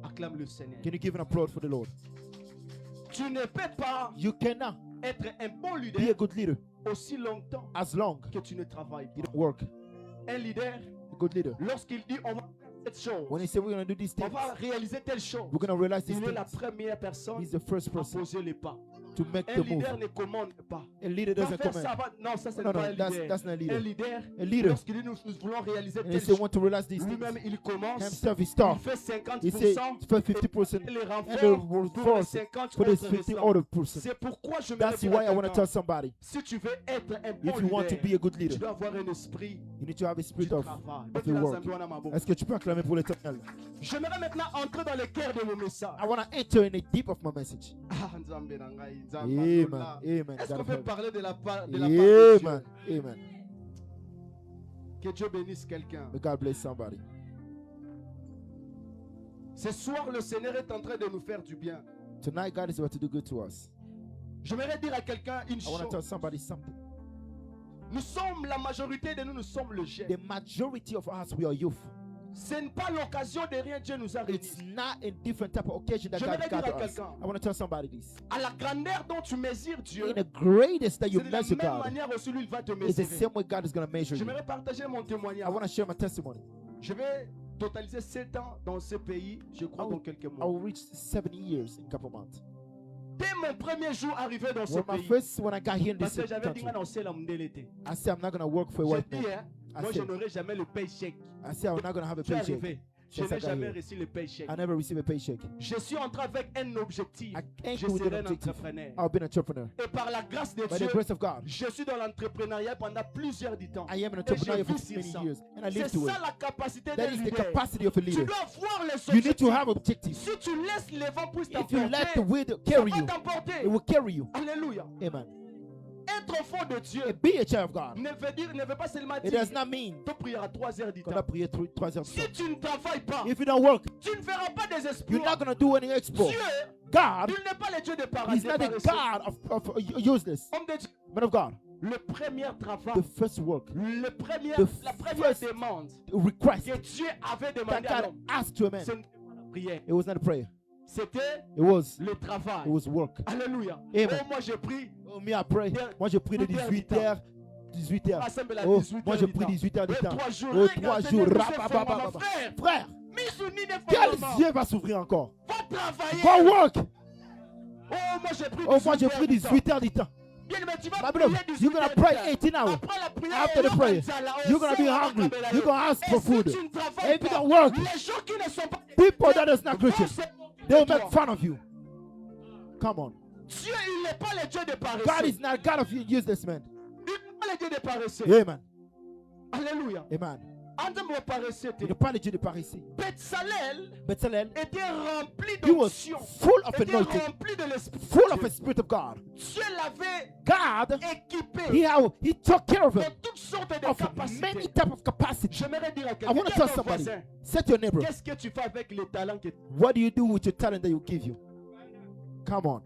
Acclame le Seigneur. Can you give an applause for the Lord? Tu ne peux pas You cannot être un bon be a leader good leader aussi longtemps as long que tu ne travailles you pas. don't work. Un leader, A good leader. lorsqu'il dit on va faire cette chose, When he said we're going to do these on things, va réaliser telle chose, we're going to realize these il est la things. première personne He's the first à person poser les pas. to make Un the move. leader ne commande pas. A leader Va doesn't faire command. ça, non, ça c'est No, pas no, un leader. that's not a Un leader. leader, A leader, lorsqu'il dit nous voulons réaliser and he telle said chose, want to realize these things. lui-même il commence, Himself, he il start. fait 50%, He said for 50% et les and renforts the pour les force 50 for this autres 50 restants. other person. C'est pourquoi je me That's why I want to tell somebody. si tu veux être un bon If you want to leader, be a good tu leader, dois avoir un esprit you need to have a du spirit of travail. the work. Est-ce que tu peux acclamer pour l'éternel? J'aimerais maintenant entrer dans le cœur de mon message. I want to enter in the deep of my message. Ah, Nzambe na ngai, Nzambe Amen. Adonai. Amen. Est-ce God qu'on of peut heaven. parler de la part de Dieu? Amen. Amen. Que Dieu bénisse quelqu'un. May God bless somebody. Ce soir, le Seigneur est en train de nous faire du bien. Tonight, God is about to do good to us. J'aimerais dire à quelqu'un une I want to tell chose. somebody something. Nous sommes, la majorité de nous, nous sommes le jeune. The majority of us, we are youth. Ce n'est pas l'occasion de rien, Dieu nous a réunis. It's not a different type of occasion that Je God voudrais dire à gathered us. quelqu'un. I want to tell somebody this. À la grandeur dont tu mesures Dieu, In the greatest that c'est you de la measure même God, manière aussi lui il va te it's the mesurer. same way God is going to measure you. J'aimerais partager mon I témoignage. want to share my testimony. Je vais totaliser 7 ans dans ce pays, je crois, Oh, dans quelques I mois. will reach 70 years in a couple months. Dès mon premier jour arrivé dans ce When pays, when I got here in parce this que j'avais dit country, non, c'est la Mdelete. I said I'm not going to work for a J'ai white dit, man. hein, I moi je said, n'aurai jamais le paycheck. I said I'm not going to have a Tu es paycheck. arrivé. Je Yes, I n'ai got jamais here. reçu le paycheck. I never received a paycheck. Je suis entré avec un objectif. I Je came with serai an un objective. entrepreneur. I've been an entrepreneur. Et par la grâce de By Dieu, the grace of God, je suis dans l'entrepreneuriat pendant plusieurs temps. I am an Et entrepreneur je for vis sur many ça. years, and I C'est live to it. ça la capacité That d'un is the leader. capacity of a Tu leader. dois voir les You need to objectifs. have objectives. Si tu laisses les vents pour If you t'emporter, let the wind ça carry va you, t'emporter. it will carry you. Alléluia. Amen. Être enfant de Dieu And be a child of God. ne veut pas seulement It dire does not mean de prier à 3 heures du qu'on a temps. prié 3 heures de Si temps. tu ne travailles pas, If you don't work, tu ne feras pas des you're exploits. not going to do any export. Dieu, God, il n'est pas le Dieu de He's paradis. not a God of useless. Homme de Dieu, Man of God, le premier travail, the first work, la première first demande request que Dieu avait that demandé à God l'homme, asked to a man, ce n'était pas la prière, it was not a prayer. c'était It was le travail. work. Alléluia. Amen. Oh, moi j'ai pris. Oh, me, I pray. Moi, je prie de 18h. 18h. Assemble à Oh, 18 moi, heures je du prie temps. 18h du Et temps. 3 jours. Oh, Regarde, 3 Seigneur, jours. nous sommes forts, mon frère. Frère, Misouni ne quel fait pas. yeux va s'ouvrir encore? Va travailler. Va work. Oh, moi j'ai pris 18 Oh, moi, je prie heures du temps. 18h du temps. Bien, mais tu vas My prier beloved, 18 you're going heures to du pray temps. 18 hours. Après la prière, After the prayer, you're going to be hungry. You're going to ask for food. Et si tu ne travailles And if you pas, don't work, les gens qui ne sont pas people that is not Christian, they will make toi. fun of you. Come on. Dieu, il n'est pas le Dieu de God paresseux. is not God of useless man. Il n'est pas le Dieu de paresseux. Amen. Alléluia. Amen. Entends moi paresseux. Il n'est pas le Dieu de Paris ici. Betsalel Bezalel, était rempli he was d'onction. full of Était anointing, rempli de l'esprit. full de of Dieu. the Spirit of God. Dieu l'avait God, équipé he took care of de him toutes sortes de of capacités. many type of capacity. J'aimerais dire à I quelqu'un, want to dis à tell ton somebody, voisin, say to your neighbor, qu'est-ce que tu fais avec les talents que what do you do with your talent that you give you? Come on.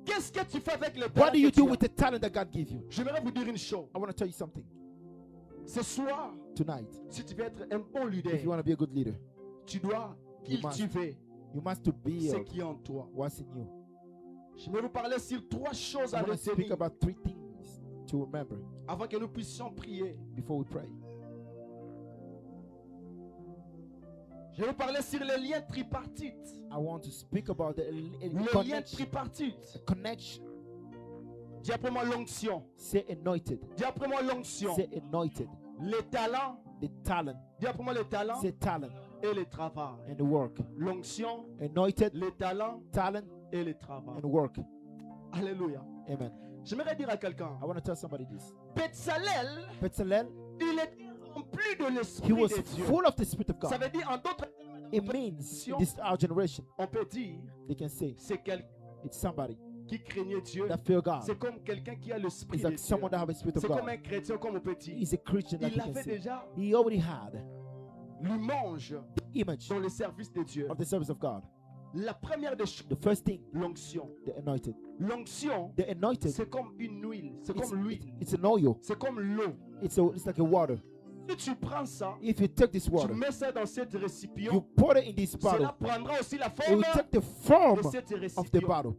Qu'est-ce que tu fais avec le What talent do you que tu do as? with the talent that God gave you? J'aimerais vous dire une chose. I want to tell you something. Ce soir, Tonight, si tu veux être un bon leader, if you want to be a good leader, tu dois You must. cultiver you must to ce build qui est en toi. what's in you. Je vais vous parler sur 3 choses I à want to speak retenir about 3 things to remember avant que nous puissions prier. before we pray. Je vais vous parler sur les liens tripartites. I want to speak about the Les liens connection. tripartites. Connection. Dis après moi l'onction. Say anointed. Dis après moi l'onction. Say anointed. Les talents. The talent. Dis après moi les talents Say talent et le travail. and the work. L'onction, Anointed, les talents talent, et le travail. and work. Alléluia. Amen. J'aimerais dire à quelqu'un, I want to tell somebody this. Bezalel, Bezalel, il est rempli de he l'esprit was de Dieu. full of the Spirit of Ça God. veut dire en d'autres It means in this our generation, on peut dire they can say c'est quelqu'un it's somebody qui craignait Dieu. that fear God. C'est comme quelqu'un qui a l'esprit It's de like Dieu. someone that have a Spirit of C'est comme God. un chrétien comme on peut dire. He's a Christian that Il you can avait say. déjà He already had l'image image dans le service de Dieu. of the service of God. La première des choses, The first thing, l'onction. the anointed. L'onction, The anointed, c'est comme une huile, c'est it's, comme l'huile, it's an oil. c'est comme l'eau. It's like a water. Si tu prends ça, If you take this tu water, mets ça dans cette you récipient, pour it in this cela bottle. prendra aussi la It forme will take the form de cette of the récipient. bottle.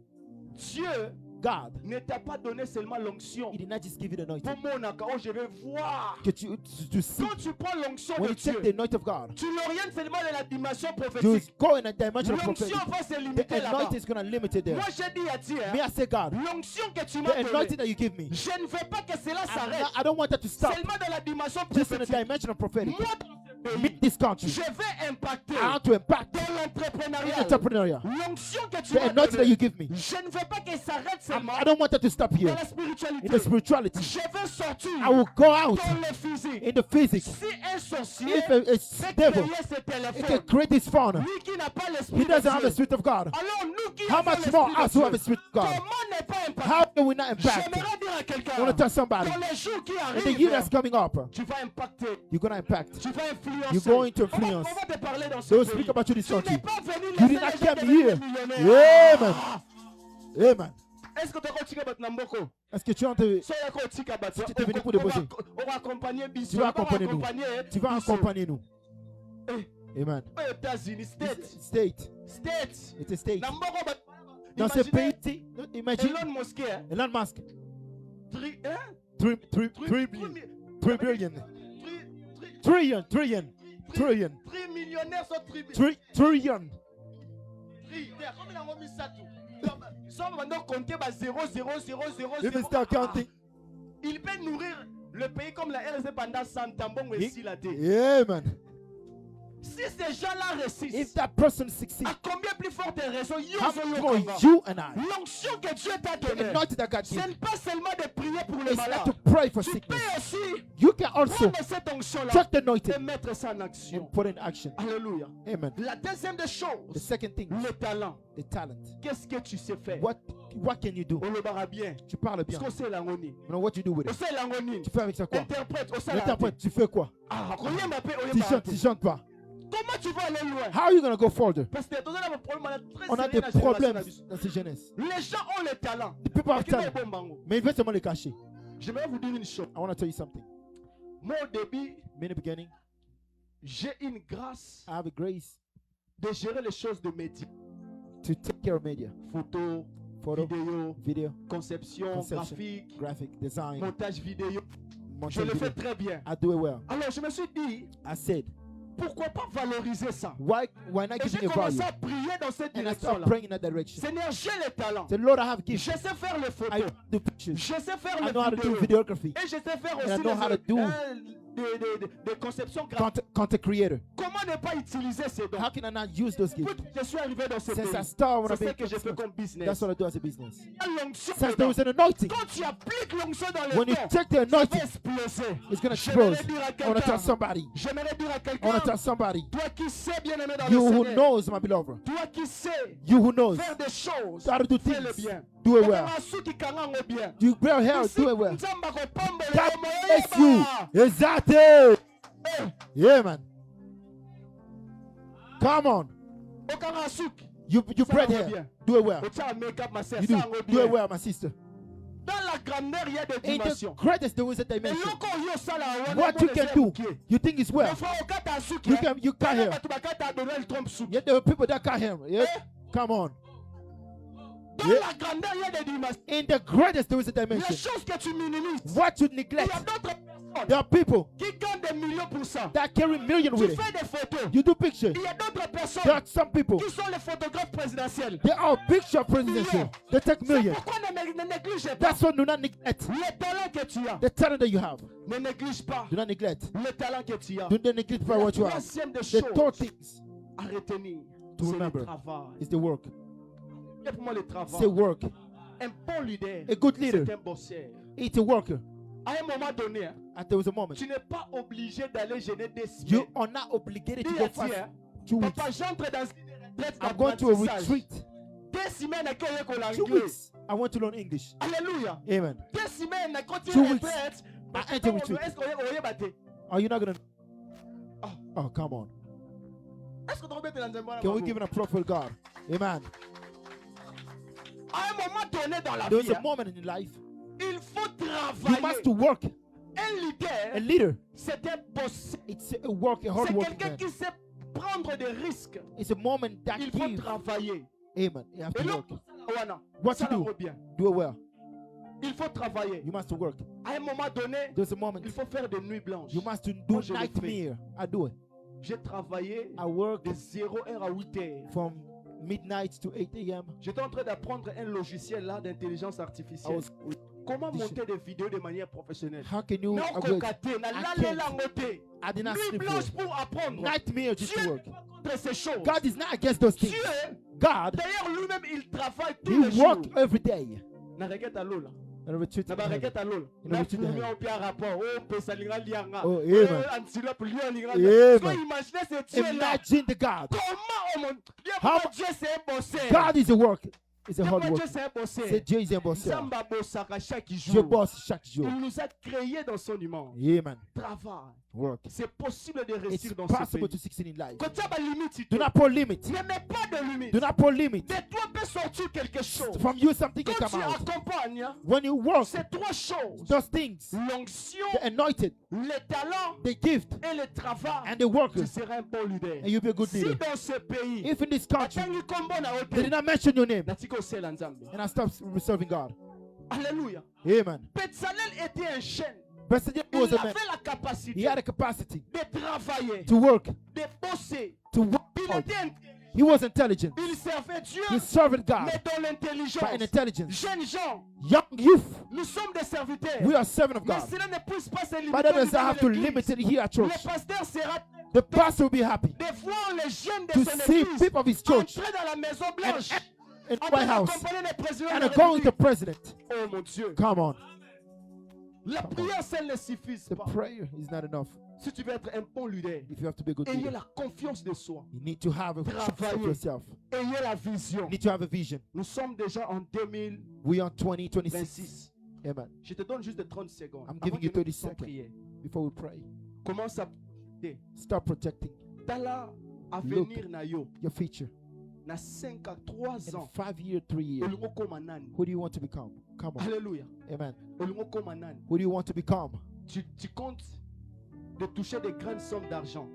Dieu God, ne t'a pas donné seulement l'onction. He did not just give you the anointing. Pour mon accord, je vais voir. Get you to see. Quand tu prends l'onction When de you take the Dieu, anointing of God, tu l'orientes seulement dans la dimension you prophétique. go in a dimension of prophetic. L'onction va se The limiter là-bas. anointing is going to limit it there. Moi, j'ai dit à Dieu, Me, I say, God, l'onction que tu the m'as donnée, anointing that you give me, je ne veux pas que cela s'arrête. I don't want that to stop. Seulement dans la dimension Just in the prophétique. dimension of prophetic. Moi, dans ce In pays, this country, je vais impacter I want to impact dans in l'entrepreneuriat. entrepreneurial. L'onction que tu The m'as anointing that you donnée, give me, je ne veux pas qu'elle s'arrête seulement I don't want that to stop dans here. la spiritualité. In the spirituality, Je vais sortir I will go out dans le physique. in the physics. Si un sorcier If a peut devil, créer ce it can téléphone, create this phone, lui qui n'a pas l'esprit he de doesn't have the Dieu, Spirit of God. alors nous qui How avons much more l'esprit us de who have the Dieu, Spirit of God? comment ne pas impacter? How can we not impact? J'aimerais dire à I quelqu'un, want to tell somebody, dans les jours qui in the year that's arrivent, coming up, tu vas impacter, you're going to impact. tu vas influencer. You're going to On va- influence. On va te parler dans ce They will pays. speak about you this Tu n'es country. pas venu You laisser did not les gens come devenir here. millionnaires. Amen. Amen. Est-ce que tu as tika bat namboko? Est-ce que tu entends? Soya ko tika bat. Si tu es venu pour déposer. On va accompagner Bissou. Tu vas On va accompagner nous. Tu vas Bissou. accompagner nous. Eh. Amen. Aux États-unis, state. State. State. It's a state. Namboko bat. Dans ce pays, imagine Elon Musk, hein? Elon Musk, 3 millionnaires sont trillion. If it's not counting, Il peut nourrir le pays comme la RSD pendant 100 ans. Bon, et si la tête. amen. Si ces gens-là If réussissent, that person succeeds, à combien plus forte raison how much more you and I, l'onction que Dieu t'a the donnée, anointing that God ce gives, n'est pas seulement de prier pour le it's not malade. to pray for Tu peux sickness. aussi You can also prendre cette onction-là take the et anointing mettre ça en action. and put it in action. Alléluia. Amen. La deuxième des The choses, second thing, le talent. the talent. Qu'est-ce que tu sais faire? What can you do? On le barra bien. Tu parles bien. Parce qu'on sait l'angoni. You know what you do with On it? sait l'angoni. Tu fais avec ça quoi? Interprète, on sait la L'interprète, tu fais quoi? Ah, rien m'a fait, Tu chantes, tu chantes pas. Comment tu vas aller loin? How are you gonna go further? Parce que on a un problème, On a des problèmes dans cette jeunesse. Les gens ont le talent. The people have Mais qui talent, est bon bango? mais ils veulent seulement les cacher. J'aimerais vous dire une chose. I want to tell you something. Moi, au début, In the beginning, j'ai une grâce I have a grace de gérer les choses de médias. to take care of media, Photo, photo, vidéo, video, conception, graphique, graphic, design, montage vidéo. Je montage le fais video. très bien. I do it well. Alors, je me suis dit, I said, pourquoi pas valoriser ça? why not Et give j'ai me a value? commencé à prier dans cette And I direction-là. start praying in that direction. Seigneur, j'ai le talent. The Lord, I have Je gifts. sais faire les I photos. do pictures. Je sais faire I les know how to do vidéos. videography. Et je sais faire And I aussi know how to do des conceptions graphiques. content creator. Comment ne pas utiliser ces dons? How can I not use those gifts? Depuis que je suis arrivé dans ce Since I pays, started when I c'est ce que became je fais business. comme business. That's what I do as a business. L'onction Since there dedans. was an anointing, Quand tu appliques l'onction dans les when you dons, take the ça va anointing, exploser. it's gonna J'aimerais explode. dire à I want to tell quelqu'un, somebody. j'aimerais dire à I want to quelqu'un, tell somebody. toi qui sais bien aimer dans You le who Seigneur, knows, my beloved. toi qui sais You who knows faire des choses, how to do fais-le things. bien. Do it well. Bien. You wear hair, Ici, do it well. Nzamba kopambole God yo bless moyeba. you. Exactly. Eh, Yeah, man. Come on. okanga suki. You braid Ça va hair. bien. Do it well. Tu as un make-up, ma sœur. You Ça va do it bien. well, my sister. Dans la grandeur, il y a des In the dimensions. greatest there is a Et dimension. loko yo sala, on What a you bon can les do, évoquer. you think is well. Le frère Okata a su You que- can you can't hear. Batu bakata a Donald Trump sou. Yeah, there are people that can't hear. Yeah, come on. Dans Yeah. la grandeur, il y a des dimensions. In the greatest there is a Les dimension. choses que tu minimises. What you Il neglect, y a d'autres personnes there are people qui gagnent des millions pour ça. that carry millions Tu with it. fais des photos. You do picture. Il y a d'autres personnes There are some people. qui sont les photographes présidentiels. They are picture presidential. They take C'est millions. pourquoi ne néglige pas That's why do not neglect le talent que tu as. the talent that you have. Ne néglige pas Do not neglect. le talent que tu as. Do not neglect by La what you have. troisième des The third choses things à retenir, to c'est remember le travail. is the work. Et pour moi, le Say travail. work. Un bon leader, A good leader. c'est un bosseur. It's a worker. À un moment donné, hein, And there was a moment. tu n'es pas obligé d'aller gêner des You semaines. are not obligated to Dis go à fast. tiens, 2 weeks. papa, j'entre dans une retraite I'm going to a d'apprentissage. retreat. Des semaines, à quoi qu'on 2 l'anglais. weeks. I want to learn English. Alléluia. Amen. Des semaines, à quoi tu 2 es weeks. retraite. I enter retreat. Est-ce qu'on y est battu? Are you not gonna? Oh. Oh, come on. Est-ce qu'on doit mettre dans un bon Can we amour? give it a prophet God? Amen. À un moment donné dans la There vie, is a hein, moment in life il faut you travailler. must to work. Un A leader, leader, c'est un bosseur. it's a work, a hard C'est working quelqu'un man. qui sait prendre des risques. It's a moment that Il faut gives. travailler. Amen. You have Et to là, work. voilà, What ça you la do, bien. do it well. Il faut travailler. You must to work. À un moment donné, There's a moment il faut faire des nuits blanches. you must to Moi, do je le nightmare. I do it. J'ai travaillé I work de 0h à 8h. from midnight to 8 a.m. J'étais en train d'apprendre un logiciel là d'intelligence I artificielle. was- Comment monter des vidéos de manière professionnelle. How can you Non, avoid cocaté, na I lalé can't. la moté. I did not Nuit sleep blanche well. pour apprendre. Nightmare just to Dieu work. n'est pas contre ces choses. God is not against those things. Dieu, God, d'ailleurs lui-même, il travaille tous He les work jours. every day. Na requête à l'eau là. And I retreat Na in ba heaven. requête à l'eau là. In Na retreat in fourmi heaven. au pire rapport. Oh, pesa linga lianga. Oh, amen. Antilope lion linga Amen. lianga. So imaginez ce Dieu là. Imagine the God. Comment on mon Dieu, How- comment Dieu c'est un bosseur. God is a work. It's a hard Comment Dieu work. c'est un bosseur. C'est Dieu is a bosseur. Samba bossaka chaque Je jour. bosse chaque jour. Il nous a créés dans son image. Amen. Travail. Work. C'est possible de It's réussir dans ce possible to pays. succeed in life. Quand tu as une limite, Do not put limit. ne mets pas de limite. Do not put limit. De toi peut sortir quelque chose. From you something can Quand tu come out. accompagnes, hein, When you work, c'est trois choses. those things, L'onction, the anointed, le talent the gift, et le travail. and the worker, Tu seras un bon leader. and you'll be a good Si leader. dans ce pays, If in this country, atangi kombo na they did ote, not mention your name, natiko osela Nzambe. and I stopped serving God. Alléluia. Amen. Bezalel était un jeune. President Il was a avait man. la He capacité had a capacity de travailler, to work, de bosser. to work Il hard. était He was intelligent. il servait Dieu, He served God mais dans by l'intelligence. an intelligence. Jeunes gens, Young youth, nous sommes des serviteurs. we are servants of Mais God. cela ne puisse pas se limiter But that au does niveau not have de to l'église. limit it here at church. Le pasteur sera The pastor will be happy de voir les jeunes de to son see église people of his church entrer dans la Maison Blanche, in en the train White House d'accompagner le président de and la going to République. president. Oh mon Dieu. Come on. La prière seule ne suffit The pas. prayer is not enough. Si tu veux être un bon leader, If you have to be a good ayez leader, la confiance de soi. you need to have a trust of Travailler. yourself. Ayez la vision. You need to have a vision. Nous sommes déjà en 2026. We are 2026. Amen. Je te donne juste 30 secondes. I'm avant giving you que nous 30 puissions seconds. prier. Before we pray, Commence à start protecting dans la avenir na yo your future. na 5 à 3 In ans. 5 years, 3 years, Olingo koma nani? who do you want to become? Come on. Alléluia. Amen. Olingo koma nani? Who do you want to become? Tu comptes de toucher des grandes sommes d'argent.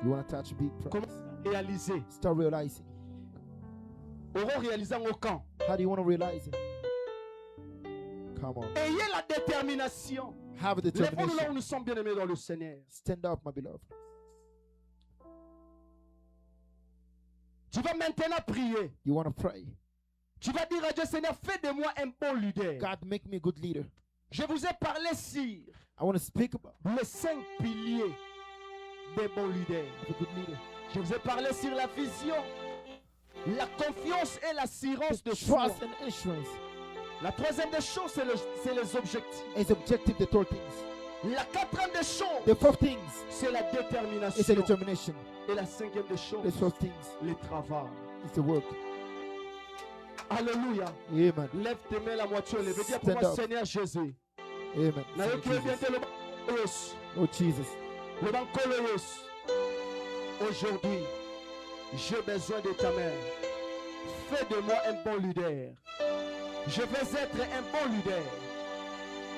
You want to touch big price. Comment réaliser? Start realizing. Auront réalisé au camp. How do you want to realize it? Come on. Ayez la détermination. Have a Lèvons-nous là determination. où nous sommes bien aimés dans le Seigneur. Stand up, my beloved. Tu vas maintenant prier. You want to pray. Tu vas dire à Dieu, Seigneur, fais de moi un bon leader. God, make me a good leader. Je vous ai parlé sur I want to speak about les 5 piliers des bons leaders. a good leader. Je vous ai parlé sur la vision, la confiance et l'assurance de soi. Trust and assurance La troisième des choses, c'est les objectifs. is objective, the third things. La quatrième des choses, The fourth things c'est la is the détermination. determination. Et la cinquième des choses, The fourth things le travail. is the work. Alléluia. Amen. Lève tes mains la moitié. Lève. Dis pour Stand moi, up. Seigneur Jésus. Amen. Na yo qui est bien Jesus. le bancolos. Oh, Jesus. Le bancolos. Aujourd'hui, J'ai besoin de ta main. Fais de moi un bon leader. Je veux être un bon leader.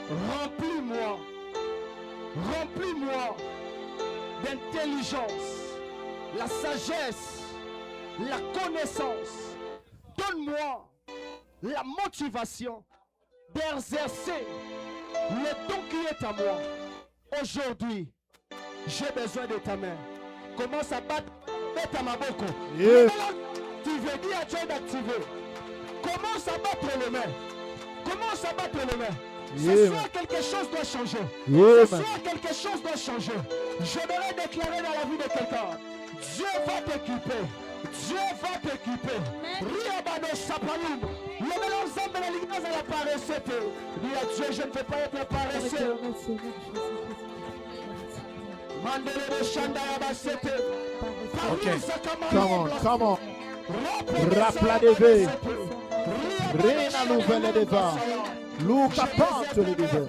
Remplis-moi. Remplis-moi d'intelligence, la sagesse, la connaissance. Donne-moi la motivation d'exercer le don qui est à moi. Aujourd'hui, j'ai besoin de ta main. Commence à battre ta maboko. Tu veux dire à Dieu d'activer. Commence à battre les mains. Commence à battre les mains. Ce soir, quelque chose doit changer. Ce soir, quelque chose doit changer. J'aimerais déclarer dans la vie de quelqu'un. Dieu va t'équiper. Dieu va t'équiper. Riabado Sapaloum. Le mélange de la lignose à la paresseux. Dis à Dieu, je ne veux pas être paresseux. Okay. Come on. Rapla deve. Rena nouvelle deva. Luca panto le deve.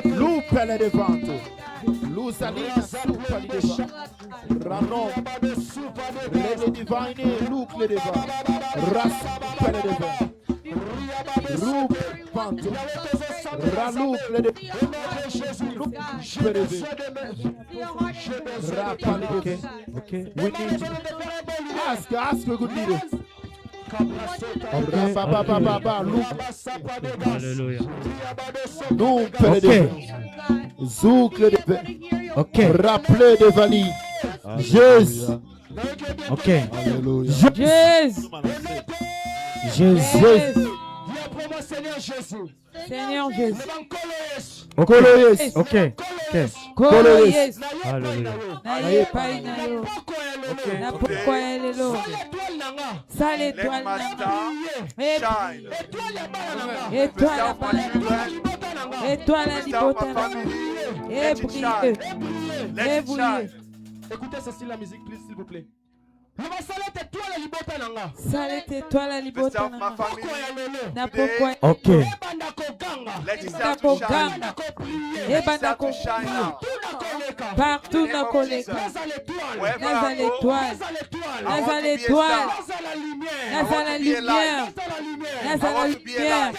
Luca le devanto. Lusalina supa li deva. Ranom. Le divine Luke le deva. Raspa le deva. Rup panto. Ralouk le deva. Okay. We need to ask a good leader. Zouk le deva. Okay. Rappelez de Vali. Jésus. Okay. Jésus. Seigneur Jésus. Coloyes. Ok. Coloyes. Naye pai na yo. Na pourquoi elle est là. Ça l'étoile nanga. Étoile la banana. Étoile la libota nanga. Et brille. Écoutez ceci la musique, please, s'il vous plaît. Salete toi la libota nanga. Na pourquoi ok. Partout na koleka. Naza l'étoile. Naza l'étoile. Naza la lumière. Naza la lumière.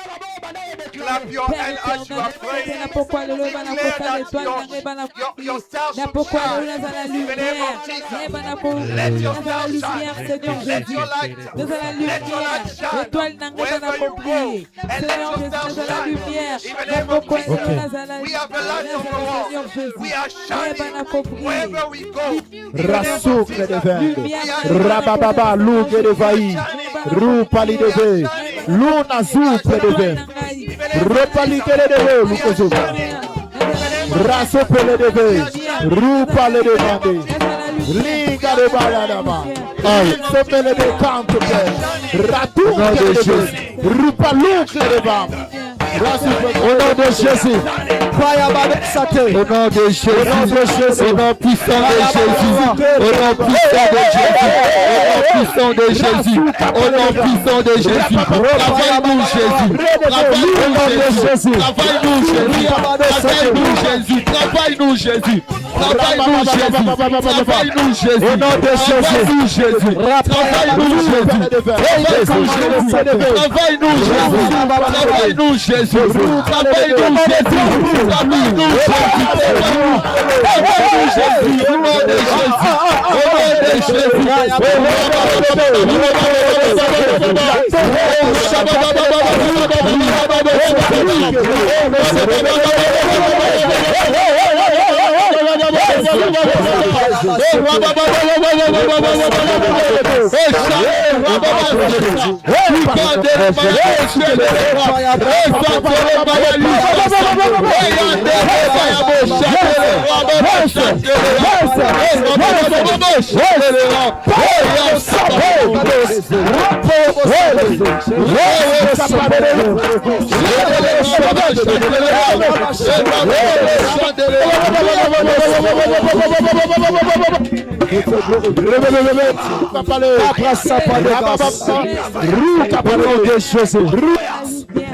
Clap your hands as you are praying. Na pourquoi le loba na kota l'étoile na bana. Na pourquoi le naza la lumière. Let your star lumière, Seigneur Jésus. Nous allons la lumière. L'étoile n'a pas accompli. Seigneur Jésus, nous allons la lumière. We have a light on the wall. We are shining wherever we go. Rasouk le devende. Rabababa louk le devaï. Roupali deve. Luna zouk le devende. Repali le deve. Lukozouk. Rasouk le deve. Roupali le devende. Liga de baladama. Somele de canto de Ratou de Jésus. Rupalouk de bam. Au nom de Jésus. Au nom de Jésus. Au nom puissant de Jésus. Au nom puissant de Jésus. Au nom puissant de Jésus. Travaille-nous Jésus. Travaille-nous Jésus. Travaille-nous Jésus. Travaille-nous Jésus. Travaille-nous Jésus. Travaille-nous Jésus. Au nom de Jésus. Travaille-nous Jésus. Travaille-nous Jésus. Travaille-nous Jésus. Travaille-nous Jésus. Au nom de Jésus. Au nom de Jésus.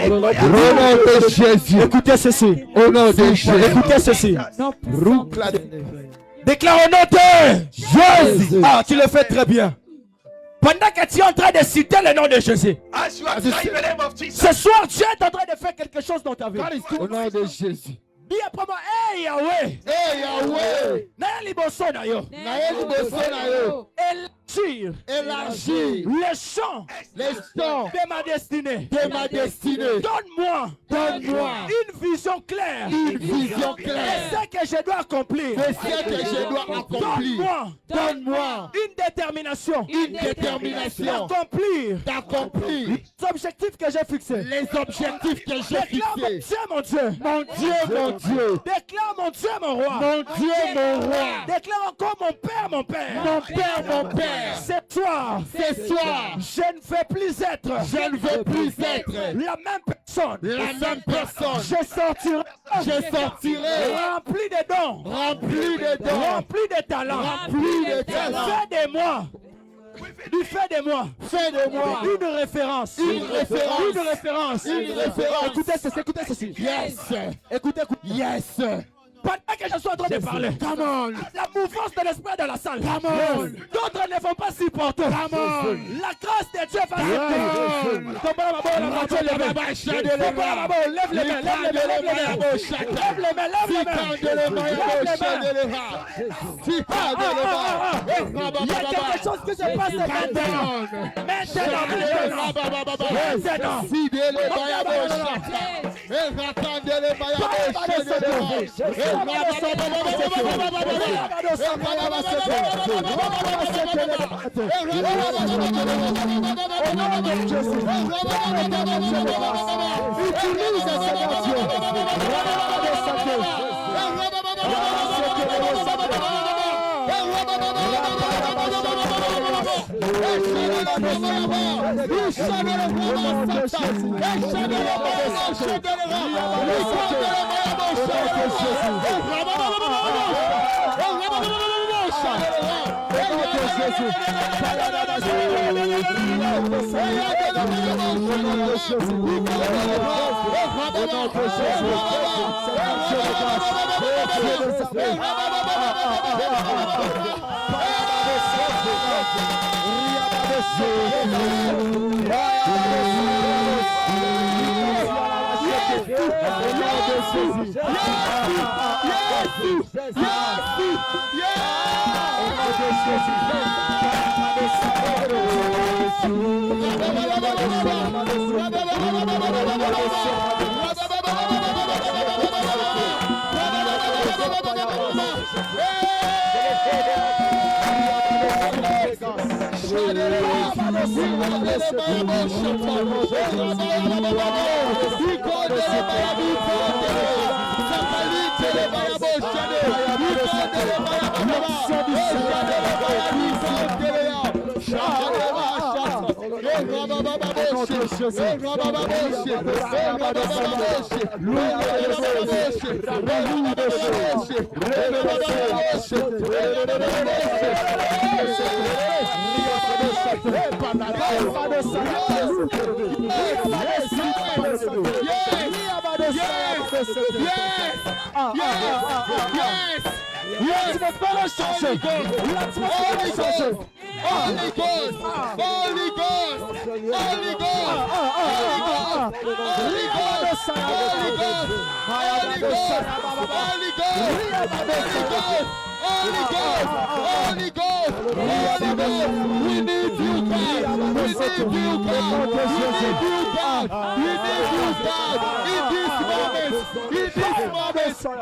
Au nom de Jésus. Écoutez ceci. Au nom de Jésus. Écoutez ceci. Déclare au nom de Jésus. Ah, tu le fais très bien. Pendant que tu es en train de citer le nom de Jésus, ce soir, tu es en train de faire quelque chose dans ta vie. Au nom de Jésus. Dis après moi, hey Yahweh. Hey Yahweh. Élargir les champs de ma destinée. Donne-moi une vision claire. De ce que je dois accomplir. Donne-moi une détermination. D'accomplir les objectifs que j'ai fixés. Déclare mon Dieu, mon Dieu. Déclare mon Dieu, mon roi. Déclare encore mon Père. Ce soir, je ne veux plus être la même personne. Je sortirai rempli de dons, rempli de talents. Fais de moi une référence. Écoutez ceci. Yes. Pendant que je suis en train de parler, la mouvance de l'esprit de la salle, d'autres ne vont pas supporter. La grâce de Dieu va lève les mains. Il y a quelque chose qui se passe maintenant.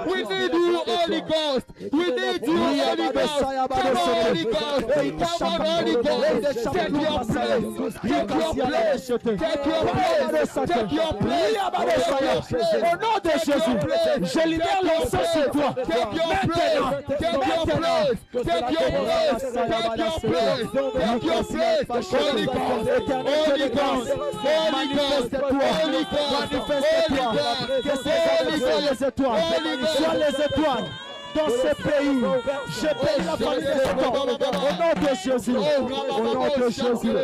We need you, Holy Ghost. We need you, Holy Ghost. Come on, Holy Ghost. Come on, Holy Ghost. Take your place. Take your place. Take your place. Take your place. Au nom de Jésus, je libère l'encens sur toi. Take your place. Take your place. Take your place. Take your place. Take your place. Holy Ghost. Holy Ghost. Holy Ghost. Holy Ghost. Holy Ghost. Sois les étoiles dans ce pays. Je bénis la famille de cet homme. Au nom de Jésus. Au nom de Jésus.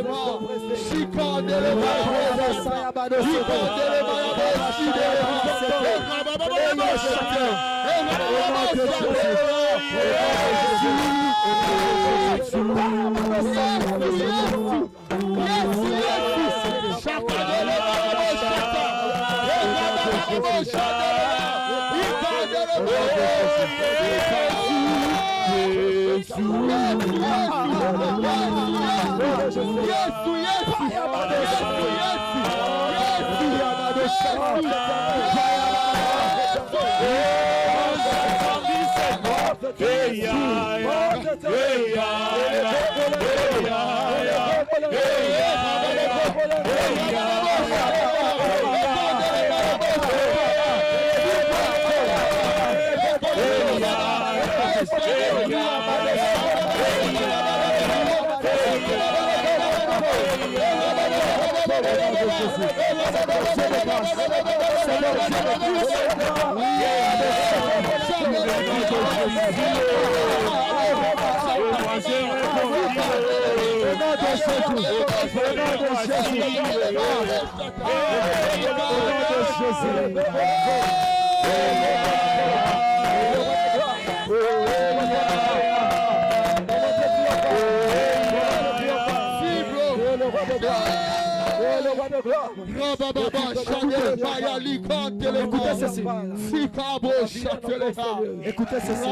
Écoutez ceci.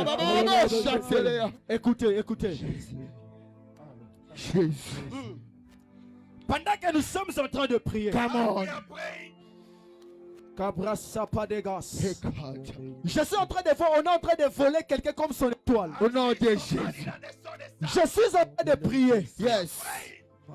Écoutez, écoutez. Pendant que nous sommes en train de prier, je suis en train de voir, on est en train de voler quelqu'un comme son étoile. Au nom de Jésus. Je suis en train de prier. Yes.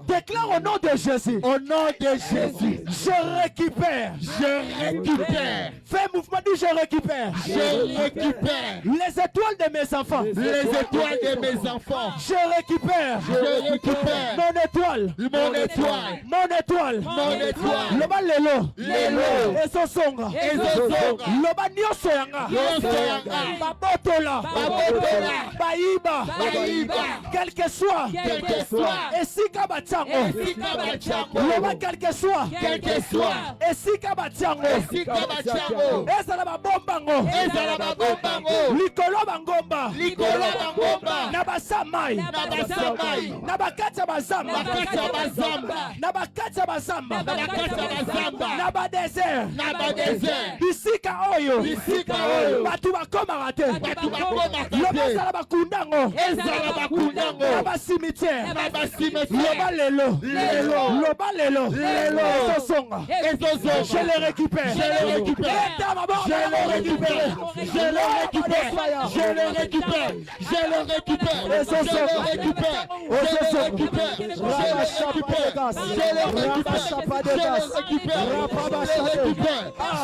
Déclare au nom de Jésus. Au nom de Jésus. Je récupère. Je récupère. Fais mouvement, dis je récupère. Je récupère. Les étoiles de mes enfants. Les étoiles de mes enfants. Je récupère. Je récupère. Mon étoile. Mon étoile. Mon étoile. Mon étoile. Loba lelo. Lelo. Ezosonga. Ezosonga. Loba nyonso yanga. Nyonso yanga. Babotola. Babotola. Baïba. Baïba. Quel que soit. Quel que soit. Esika Batiango. Esika Batiango. Loba quel que soit. Quel que soit. Esika Batiango. Esika Batiango. Ezala babombango. Ezala babombango. Likolo bangomba. Likolo bangomba. Nabasamai. Nabasamai. Nabakatsa bazamba. Nabakatsa bazamba. Nabakatsa bazamba. Nabakatsa bazamba. Nabadésert. Nabadésert. Bisika oyo. Bisika oyo. Batu bakoma te. Batu bakoma te. Loba ezala bakundango. Ezala bakundango. Nabacimetière. Nabacimetière. Loba lelo. Lelo. Loba lelo. Lelo. Ezosonga. Ezosonga. Je le récupère. Je le récupère. Je le récupère. Je le récupère. Je le récupère. Je le récupère. Je le récupère. Je le récupère. Je le récupère. Je le récupère. Je le récupère. Je le récupère. Je le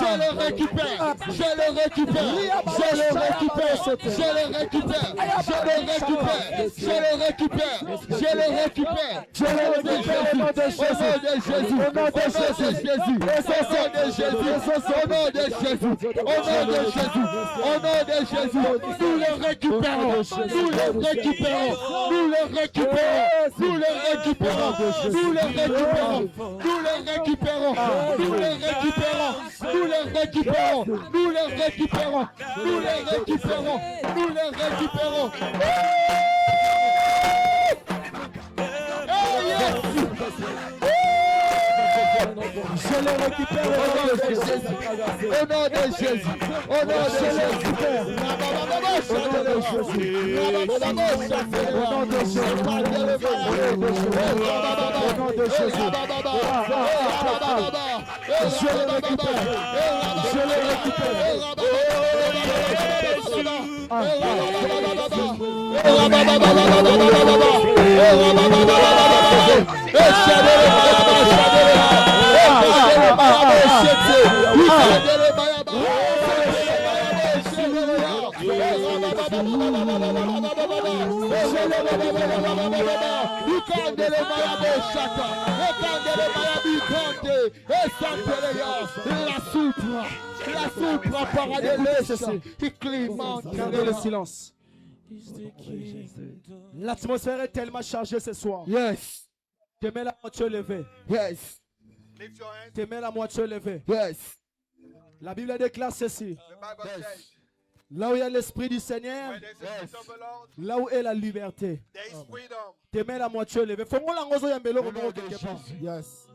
récupère. Je le récupère. Je le récupère. Je le récupère. Je le récupère. Je le récupère. Au nom de Jésus. Au nom de Jésus. Au nom de Jésus. Au nom de Jésus. Au nom de Jésus. Nous le récupérons. Nous le récupérons. Nous le récupérons. Nous le récupérons. Nous le récupérons. Nous le récupérons. Nous le récupérons. Nous le récupérons. Nous le récupérons. Nous le récupérons. Nous le récupérons. Je le récupère au nom de Jésus. Au nom de Jésus. Au nom de Jésus. Au nom de Jésus. Au nom de Jésus. Au nom de Jésus. Je le récupère. Je le récupère. Gardez le silence. L'atmosphère est tellement chargée ce soir. Yes. Te mets la moitié levée. Yes. Te mets la moitié levée. Yes. La Bible déclare ceci. The Bible says, Là où il y a l'esprit du Seigneur, where there is the Spirit of the Lord, là où est la liberté. there is freedom. Tes mains la moitié levée. Faut qu'on l'engozo yambelo au nom de quelque part. Yes.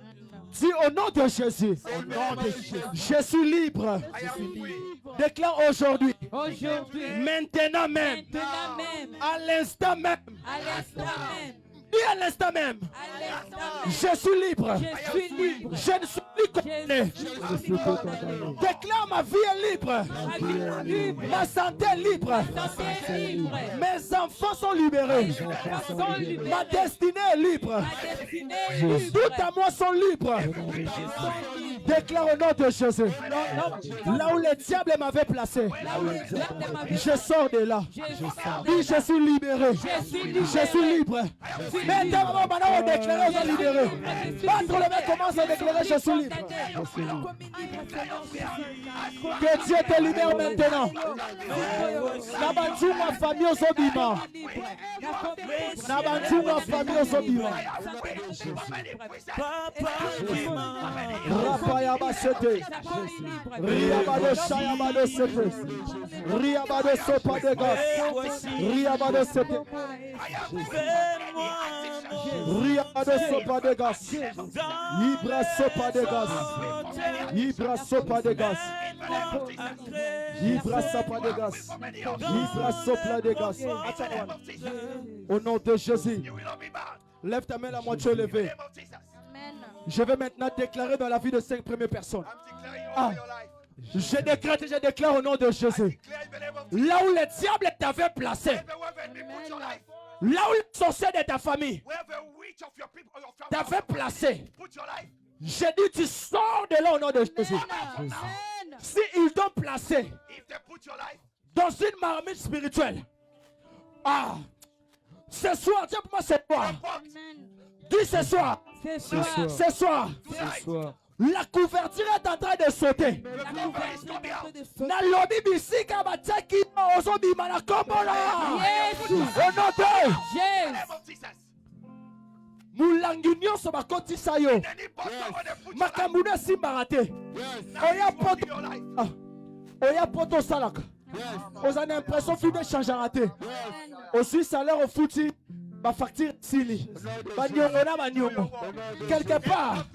Dis au nom de Jésus. Au nom de Jésus. Je suis libre. I am free. Déclare aujourd'hui. Aujourd'hui. Maintenant même. Maintenant même. À l'instant même. À l'instant même. Dis à l'instant même. À l'instant même. Je suis libre. Je suis libre. Je ne suis plus condamné. Je suis condamné. Déclare ma vie est libre. Ma vie est libre. Ma santé est libre. Ma santé est libre. Mes enfants sont libérés. Mes enfants sont libérés. Ma destinée est libre. Ma destinée est libre. Tout à moi sont libres. Déclare au nom de Jésus. Là où le diable m'avait placé, je sors de là. Dis, je suis libéré. Je suis libre. Maintenant, on déclare, on est libéré. Battre le mec commence à déclarer, je suis libre. Que Dieu te libère maintenant. Nabanjuma famille au Zobima. Nabanjuma famille au Zobima. Rapayaba sete. Riabado shayabado sete. Riabado sopa de gas. Riabado sete. Riabado sopa de gas. Ibra sopa de gas. Ibra sopa de gas. Ibra sopa de gas. Ibra sopa de gas. Au nom de Jésus. Lève ta main la moitié levée. Je vais maintenant déclarer dans la vie de 5 premières personnes. Je décrète et je déclare au nom de Jésus. Là où le diable t'avait placé, là où le sorcier de ta famille t'avait placé, je dis tu sors de là au nom de Jésus. Si ils t'ont placé dans une marmite spirituelle, ce soir, tiens pour moi ce soir. Dis ce soir. Ce soir. La couverture est en train de sauter. Na lobi bisika bataki ozobi manakomola. Au nom de Jésus. Mulangi nyonso bakotisa yo. Makambo na simbaka te. Oya poto salaka. Oza na impression fide changera te. Aussi salaire au fouti. Ma facture sili. Banyongo na banyongo. Quelque part.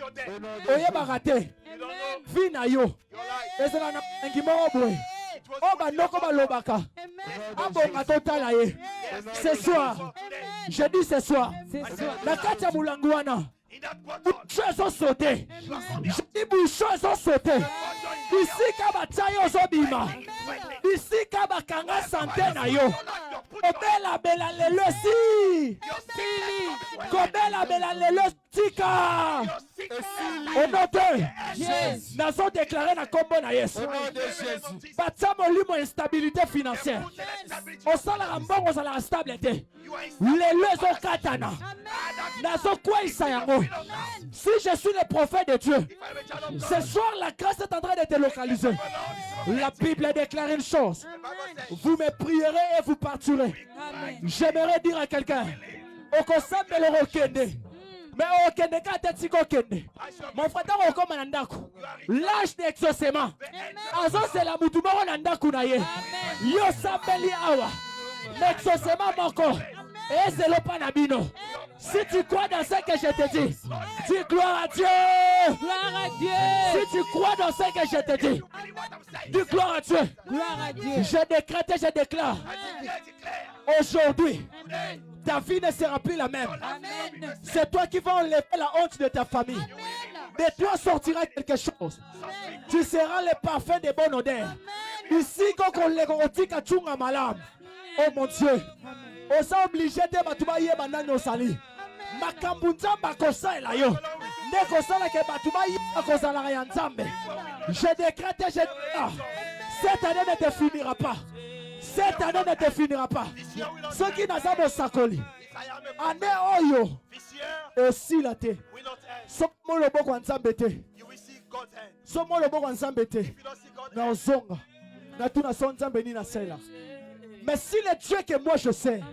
Oye baraté. Vina yo. Ezela na ngimoro boy. Oba noko balobaka. Abonga totala ye. Ce soir. Je dis ce soir. La katia mulanguana. Bouchons ont sauté. Je dis bouchons ont sauté. Ici kabatayo zobima. Ici kabakanga santé na yo. Kobela bela lelo si. Kobela bela lelo tika. Au nom de Jésus. Nazo déclaré na kombo na Yesu. Batia molimo instabilité financière. Osala mbongo osala stabilité. Lelo zo katana. Nazo kwa isayango. Si je suis le prophète de Dieu, ce soir la grâce est en train de te localiser. La Bible déclare une chose. Vous me prierez et vous partirez. J'aimerais dire à quelqu'un, Okosambe le rokende. Mais okende katetiko kende. Mon frère okoma na ndako. L'âge d'exaucement. Azo c'est la mutumoro na ndako na ye. Yo sambeli awa. L'exaucement moko. Et c'est le panabino. Si tu crois dans ce que je te dis, dis gloire à Dieu. Gloire à Dieu. Si tu crois dans ce que je te dis, dis gloire à Dieu. Gloire à Dieu. Je décrète et je déclare. Aujourd'hui, ta vie ne sera plus la même. C'est toi qui vas enlever la honte de ta famille. De toi sortira quelque chose. Tu seras le parfum de bonne odeur. Ici, quand on les à Tchunga Malam. Oh mon Dieu. On s'est obligé de batuma yeba nano sali. Makambunza bakosa ela yo. Ne kosa la ke batuma yeba kosa la yanzambe. Je décrète et je déclare. Cette année ne te finira pas. Cette année ne te finira pas. Ceux qui n'ont pas de sakoli. Année oyo. Aussi la te. Somo le boko nzambe te. Somo le boko nzambe te. Na ozonga. Na tuna son nzambe ni na sela. Mais si le Dieu que moi je sais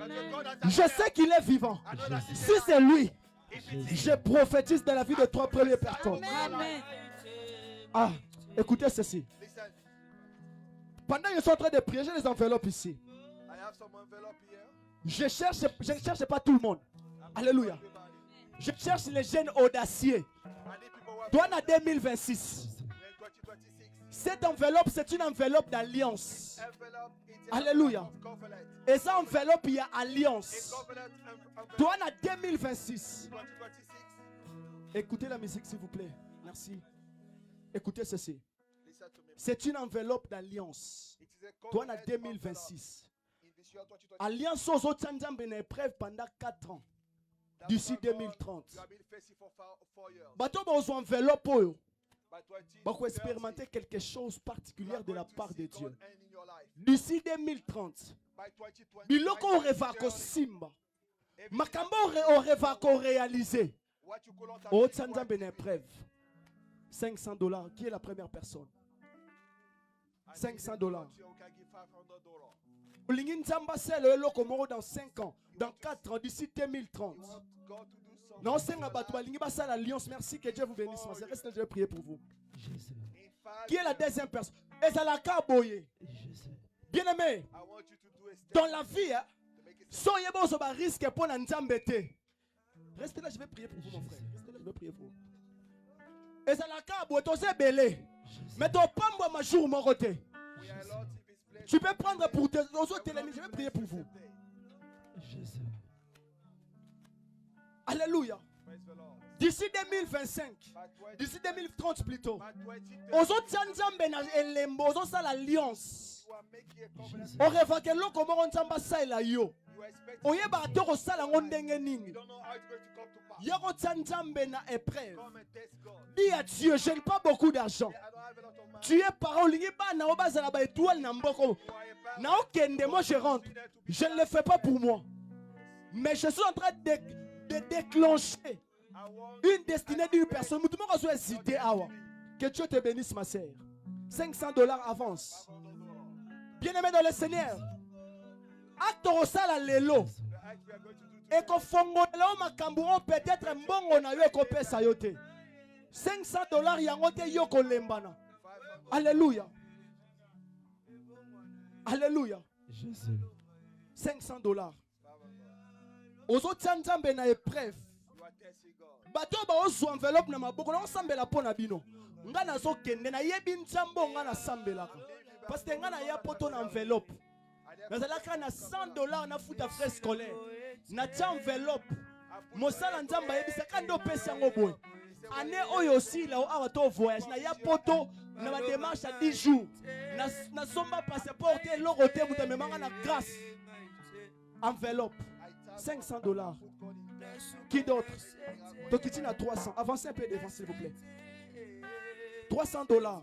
qu'il est vivant. Si c'est lui, je prophétise dans la vie de 3 premières personnes. Écoutez ceci. Pendant que je suis en train de prier, j'ai les enveloppes ici. I have some envelope here. Je ne cherche pas tout le monde. Alléluia. Je cherche les jeunes audacieux. I need people who are Toi, en 2026. in 2026. Cette enveloppe, c'est une enveloppe d'alliance. Envelope, it's a Alléluia. of covenant. Et cette enveloppe, il y a A alliance. covenant envelope. Toi, en 2026. 2026. Écoutez la musique, s'il vous plaît. Merci. Écoutez ceci. Listen to me. C'est une enveloppe d'alliance. It is a Toi, en covenant 2026. envelope. In this year 2026. Alliance aux autres Tchandjambe une épreuve pendant 4 ans. D'ici 2030. You have been facing for 4 years. Bateau besoin enveloppe. By 2030, Pour expérimenter quelque chose de particulier de la part de Dieu. God hand in your life. D'ici 2030. By 2020, Biloko oreva ko simba. Makambo oreva ko réaliser. what you call out Oh Tchandjambe une épreuve. $500. Qui est la première personne? $500. you can give $500. Olingi Nzamba c'est le loko moro dans 5 ans. Dans 4 ans. D'ici 2030. God to do something. Non, c'est un bateau. Olingi basa l'alliance. Merci, que Dieu vous bénisse. Ma sœur. Restez, je vais prier pour vous. In 5 Qui est la deuxième personne? Ezalaka Boye. Bien aimé. I want you to do a step Dans la vie, hein, to make it soyez bon sur un risque pour la Nzambete. Restez là, je vais prier pour vous, mon frère. Restez là, je vais prier pour vous. Ezalaka Boye, tu sais belé. Mais tu pas moi ma jour mon côté. we are Lord in this place. Tu peux prendre pour tes autres télémis. Je vais prier pour vous. Alléluia. Praise the Lord. D'ici 2025, By 20, d'ici 2030 plutôt, by 2030, aux autres Nzambe na elembo, aux autres l'alliance. you are making a covenant. On révèle que l'eau comment Nzamba ça la yo. You are expecting. Oyeba atoko sala ngondenge You nini. don't know how it's going to come to pass. Yako Nzambe na épreuve. Come and test God. Dis à Dieu, je n'ai pas beaucoup d'argent. I don't have a lot of money. Tu es parole, lingi ba na obazala ba étoile na mboko. You are a Na okende, moi je rentre. Je ne le fais pas pour moi. Mais je suis en train de déclencher I want une destinée d'une personne. Moutouma ko soit hésité awa. Que Dieu te bénisse ma sœur. $500 avance. Bien-aimé dans le Seigneur. Acte rosala lelo. the act we are going to do Et qu'on fongola makambu on peut-être mbongo na yo kopesa yo te. $500 yango te yo kolembana. Alléluia. Alléluia. $500. Ozo Nzambe na épreuve. You are testing God. Bato ba ozo enveloppe na maboko na osambela pona bino. Nga na zo kende na yebi nzambo nga na sambelaka. Parce que nga na ya poto na enveloppe. Nazalaka na $100 na futa frais scolaire. Na tia enveloppe. Mosala nzamba yebisa kando pesa yango boy. Année oyo aussi là awa to voyage na ya poto na ma démarche à 10 jours. Na somba passeport et l'oroté muta memanga na grâce. Enveloppe. $500. Qui d'autre? Tokitine à 300. Avancez un peu devant s'il vous plaît. $300.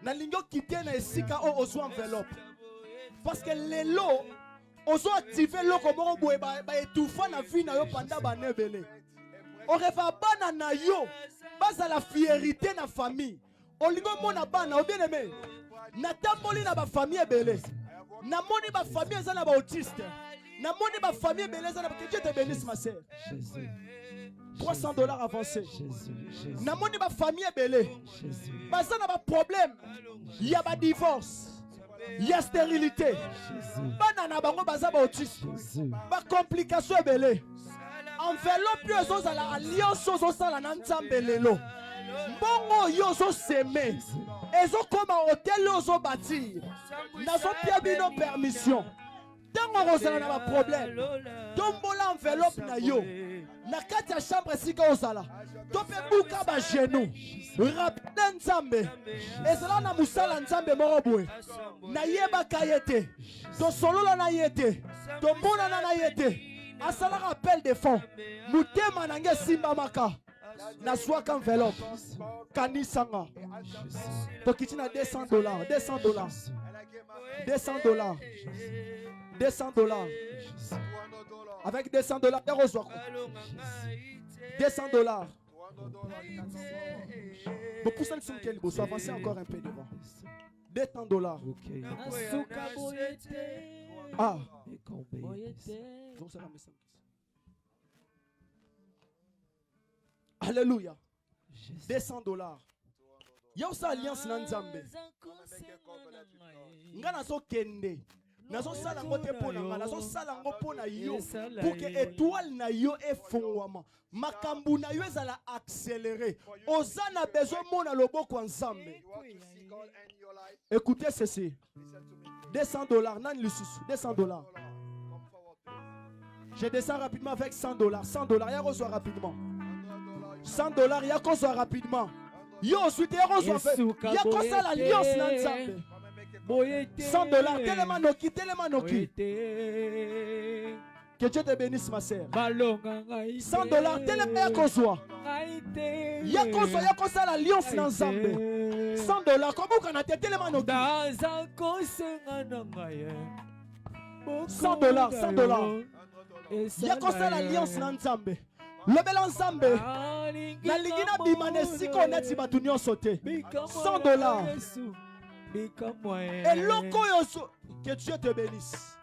Na lingo quitter na esika o ozo enveloppe. Parce que les lots, ozo activer l'eau comme on boit ba étouffa na vie na yo pendant ba nebele. On reva bana na yo, basa la fierté na famille. Olingo mona bana o bien aimé. Na tamboli na ba famille ebele. Na moni ba famille eza na ba autiste. Na moni ba famille ebele eza na ba que Dieu te bénisse ma sœur. $300 avancé. Na moni ba famille ebele. Basa na ba problème. Il y a ba divorce. Il y a stérilité. Banana bango baza ba autiste. Ba complication ebele. Enveloppe yo zo la alliance zo sala na Nzambe lelo. Mbongo yo zo seme. Ezo koma hôtel yo zo bâtir. Nazo pia bino permission. Tango rozala na ba problème. Tombola enveloppe na yo. Na kati ya chambre sika ozala. Tope buka ba genou. Rapide Nzambe. Ezala na musala Nzambe moko boye. Na yeba kayete. To solola na yete. To mona na yete. Asala rappel des fonds. Mutema nange simba maka. Na swaka enveloppe. Kanisanga. To kitina $200. $200. $200. $200. Avec $200, $200. Bon, pour celles qui sont quel beau, avancez encore un peu devant. $200. Ah. Alléluia. $200. Ya osa alliance na Nzambe. Nga nazo kende. Nazo sala ngo te pona nga, nazo sala ngo pona yo. Pour que étoile na yo efongwama. Makambu na yo ezala accéléré. Oza na besoin mona loboko Nzambe. Écoutez ceci. $200, nan lisusu, $200. Je descends rapidement avec $100. $100, ya reçoit rapidement. $100, ya reçoit rapidement. Yo ensuite ya reçoit fait. Ya kosa l'alliance na Nzambe. $100, tellement noki. Que Dieu te bénisse ma sœur. $100, tellement ya reçoit. Ya kosa l'alliance na Nzambe. $100, comment on a tellement noki. $100. Ya kosa l'alliance na Nzambe. Lobela Nzambe. Na lingina bimane siko neti batu nyonso te. $100. Et loko yoso. Que Dieu te bénisse.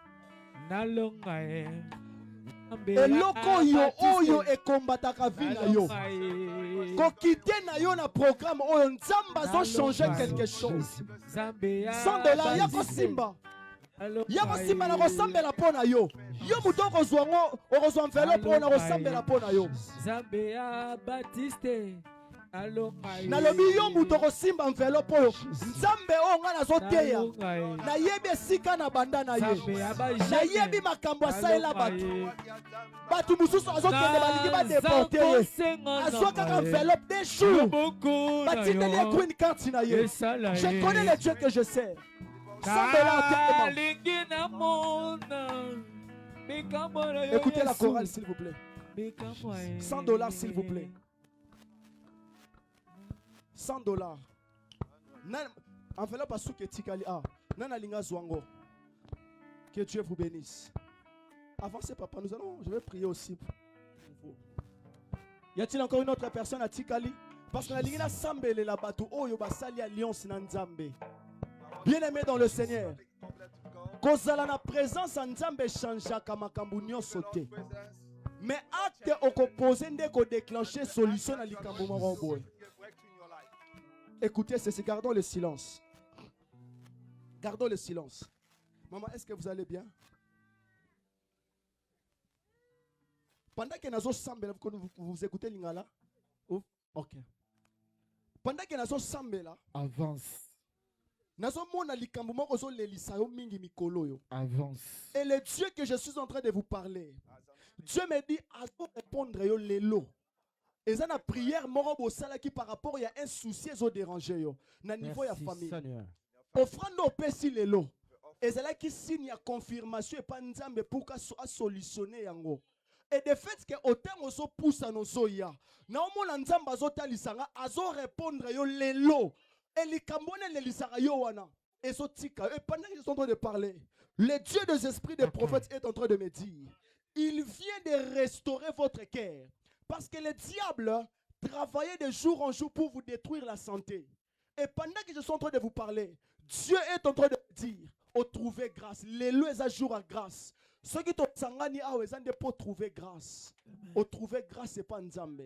Et loko yo oyo e kombataka vie na yo. Ko kite na yo na programme oyo Nzamba zo changer quelque chose. $100 ya ko simba. Ya ko simba na ko sambela pona yo. Yo muto ko zwango o ko enveloppe pona ko sambela pona yo. Zambia Baptiste. Nalobi yo muto ko simba enveloppe oyo. Nzambe o nga na zo teya. Na yebi esika na banda na ye. Na yebi makambo asalela batu. Batu mususu azokende balingi ba déporter ye. Azokaka enveloppe des jours. Batindeli e queen carte na ye. Je connais le Dieu que je sers. $100 Écoutez la chorale s'il vous plaît. $100 s'il vous plaît. $100. Enveloppe asuke tikali ah. Nana linga zwango. Que Dieu vous bénisse. Avancez papa, je vais prier aussi pour vous. Y a-t-il encore une autre personne à tikali? Parce que la linga sambele la batu oyo basali alliance na Nzambe. Bien-aimé dans le Seigneur, kozala na présence en Nzambe changeaka makambu nyonso te. Mais acte okopose ndeko déclencher solution na likambo moko boye. Écoutez ceci, gardons le silence. Gardons le silence. Maman, est-ce que vous allez bien? Pendant que nazo sambela, vous écoutez lingala? Ok. Pendant que nazo sambela, avance. Avance. Et le Dieu que je suis en train de vous parler, Dieu me dit à répondre yo lelo. Et ça la prière morobo sala qui par rapport il y a un souci zo déranger yo na niveau ya famille. Offrande au pesi lelo. Et ça là qui signe ya confirmation et pas Nzambe pour ka solutionner yango. Et de fait que autant oso pousse no soya. Na omona Nzamba zo talisanga azo répondre yo lelo. Et les Cambonais les Lisarayowana. Et pendant qu'ils sont en train de parler, le Dieu des esprits des prophètes est en train de me dire, il vient de restaurer votre cœur. Parce que le diable travaillait de jour en jour pour vous détruire la santé. Et pendant que je suis en train de vous parler, Dieu est en train de me dire, oh trouver grâce. Les lois à jour à grâce. Ceux qui t'ont sangani à Wezande pour trouver grâce. Oh trouver grâce, c'est pas Nzambe.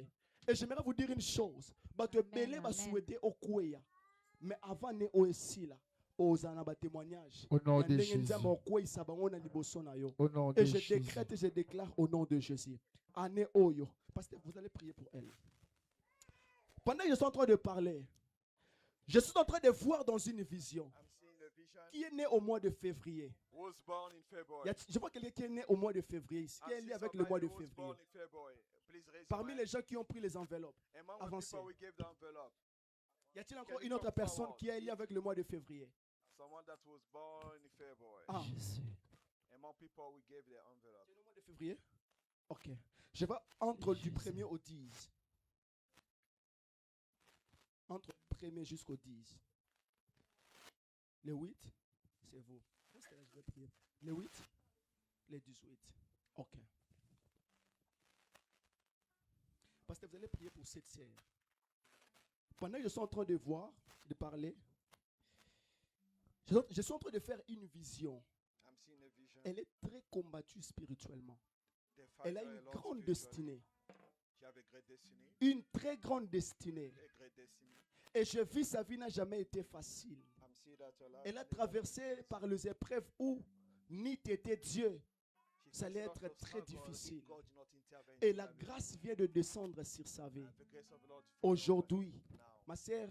Et j'aimerais vous dire une chose. Bah te belé va souhaiter au Kouya. Mais avant ne aussi là, osana ba témoignage. Au nom de Jésus. Au nom de Jésus. Et je décrète et je déclare au nom de Jésus. Année oyo. Parce que vous allez prier pour elle. Pendant que je suis en train de parler, je suis en train de voir dans une vision qui est né au mois de février. Je vois quelqu'un qui est né au mois de février. Qui est lié avec le mois de février. Parmi les gens qui ont pris les enveloppes, avancez. Y a-t-il encore une autre personne qui est liée avec le mois de février? Ah. C'est le mois de février? Ok. Je vais entre du 1er au 10. Entre le 1er jusqu'au 10. Le 8, c'est vous. Le 8, le 18. Ok. Parce que vous allez prier pour cette sœur. Pendant que je suis en train de voir, de parler, je suis en train de faire une vision. Elle est très combattue spirituellement. Elle a une grande destinée. Une très grande destinée. Et je vis, sa vie n'a jamais été facile. Elle a traversé par les épreuves où ni t'étais Dieu. Ça allait être très difficile. Et la grâce vient de descendre sur sa vie. Aujourd'hui, ma sœur,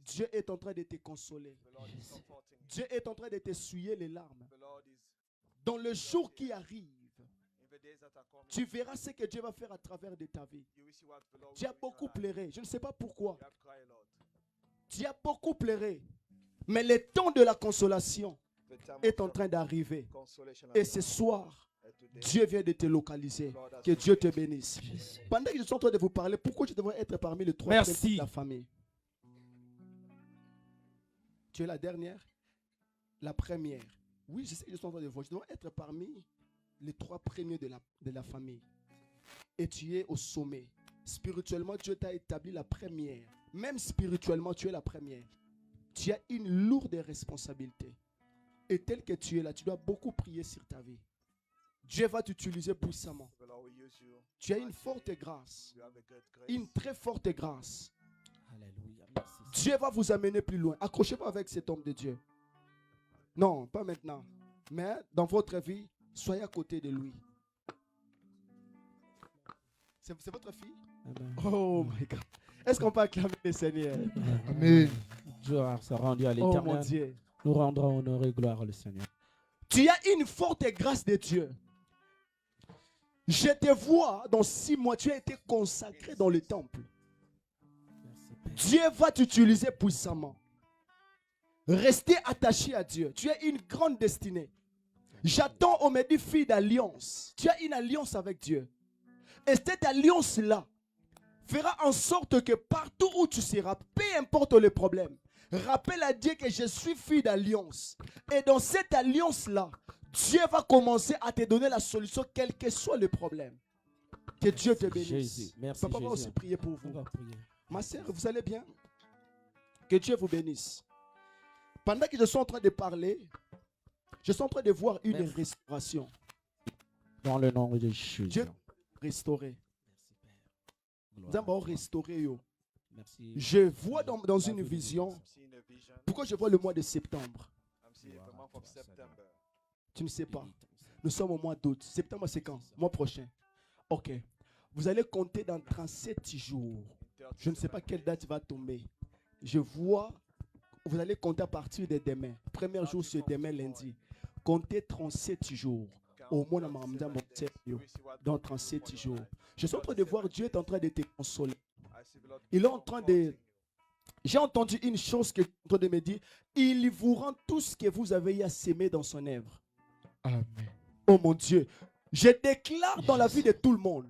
Dieu est en train de te consoler. Dieu est en train de t'essuyer les larmes. Dans le jour qui arrive, tu verras ce que Dieu va faire à travers de ta vie. Tu as beaucoup pleuré. Je ne sais pas pourquoi. Tu as beaucoup pleuré. Mais le temps de la consolation est en train d'arriver. Et ce soir, Dieu vient de te localiser. Que Dieu te bénisse. Pendant que je suis en train de vous parler, pourquoi je devrais être parmi les 3 de la famille? Tu es la dernière? La première? Oui, je sais que je suis en train de voir. Je dois être parmi les 3 premiers de la famille. Et tu es au sommet. Spirituellement, Dieu t'a établi la première. Même spirituellement, tu es la première. Tu as une lourde responsabilité. Et tel que tu es là, tu dois beaucoup prier sur ta vie. Dieu va t'utiliser puissamment. Tu as une forte grâce. Une très forte grâce. Alléluia. Merci. Dieu va vous amener plus loin. Accrochez-vous avec cet homme de Dieu. Non, pas maintenant. Mais dans votre vie, soyez à côté de lui. C'est votre fille? Amen. Oh my God. Est-ce qu'on peut acclamer le Seigneur? Amen. Gloire soit rendue à Oh mon l'Éternel. Dieu. Nous rendrons honneur et gloire au Seigneur. Tu as une forte grâce de Dieu. Je te vois dans 6 mois, tu as été consacré dans le temple. Merci, Père. Dieu va t'utiliser puissamment. Restez attaché à Dieu. Tu as une grande destinée. J'attends, on me dit, fille d'alliance. Tu as une alliance avec Dieu. Et cette alliance-là fera en sorte que partout où tu seras, peu importe le problème, rappelle à Dieu que je suis fille d'alliance. Et dans cette alliance-là, Dieu va commencer à te donner la solution, quel que soit le problème. Que Dieu te bénisse. Jésus. Merci, Papa va Jésus. aussi prier pour On vous. va prier. Ma sœur, vous allez bien? Que Dieu vous bénisse. Pendant que je suis en train de parler, je suis en train de voir une Merci. restauration. Dans le nom de Jésus. Dieu restauré. Merci, Père. Gloire. D'abord restauré. Yo. Merci. Je vois dans une vision. Pourquoi je vois le mois de septembre? Tu ne sais pas. Nous sommes au mois d'août. Septembre, c'est quand? Mois prochain. Ok. Vous allez compter dans 37 jours. Je ne sais pas quelle date va tomber. Je vois, vous allez compter à partir de demain. Premier jour, c'est demain, lundi. Comptez 37 jours. Au moins, dans 37 jours. Je suis en train de voir Dieu est en train de te consoler. Il est en train de... J'ai entendu une chose que tu de me dire. Il vous rend tout ce que vous avez eu à s'aimer dans son œuvre. Amen. Oh mon Dieu. Je déclare dans la vie de tout le monde.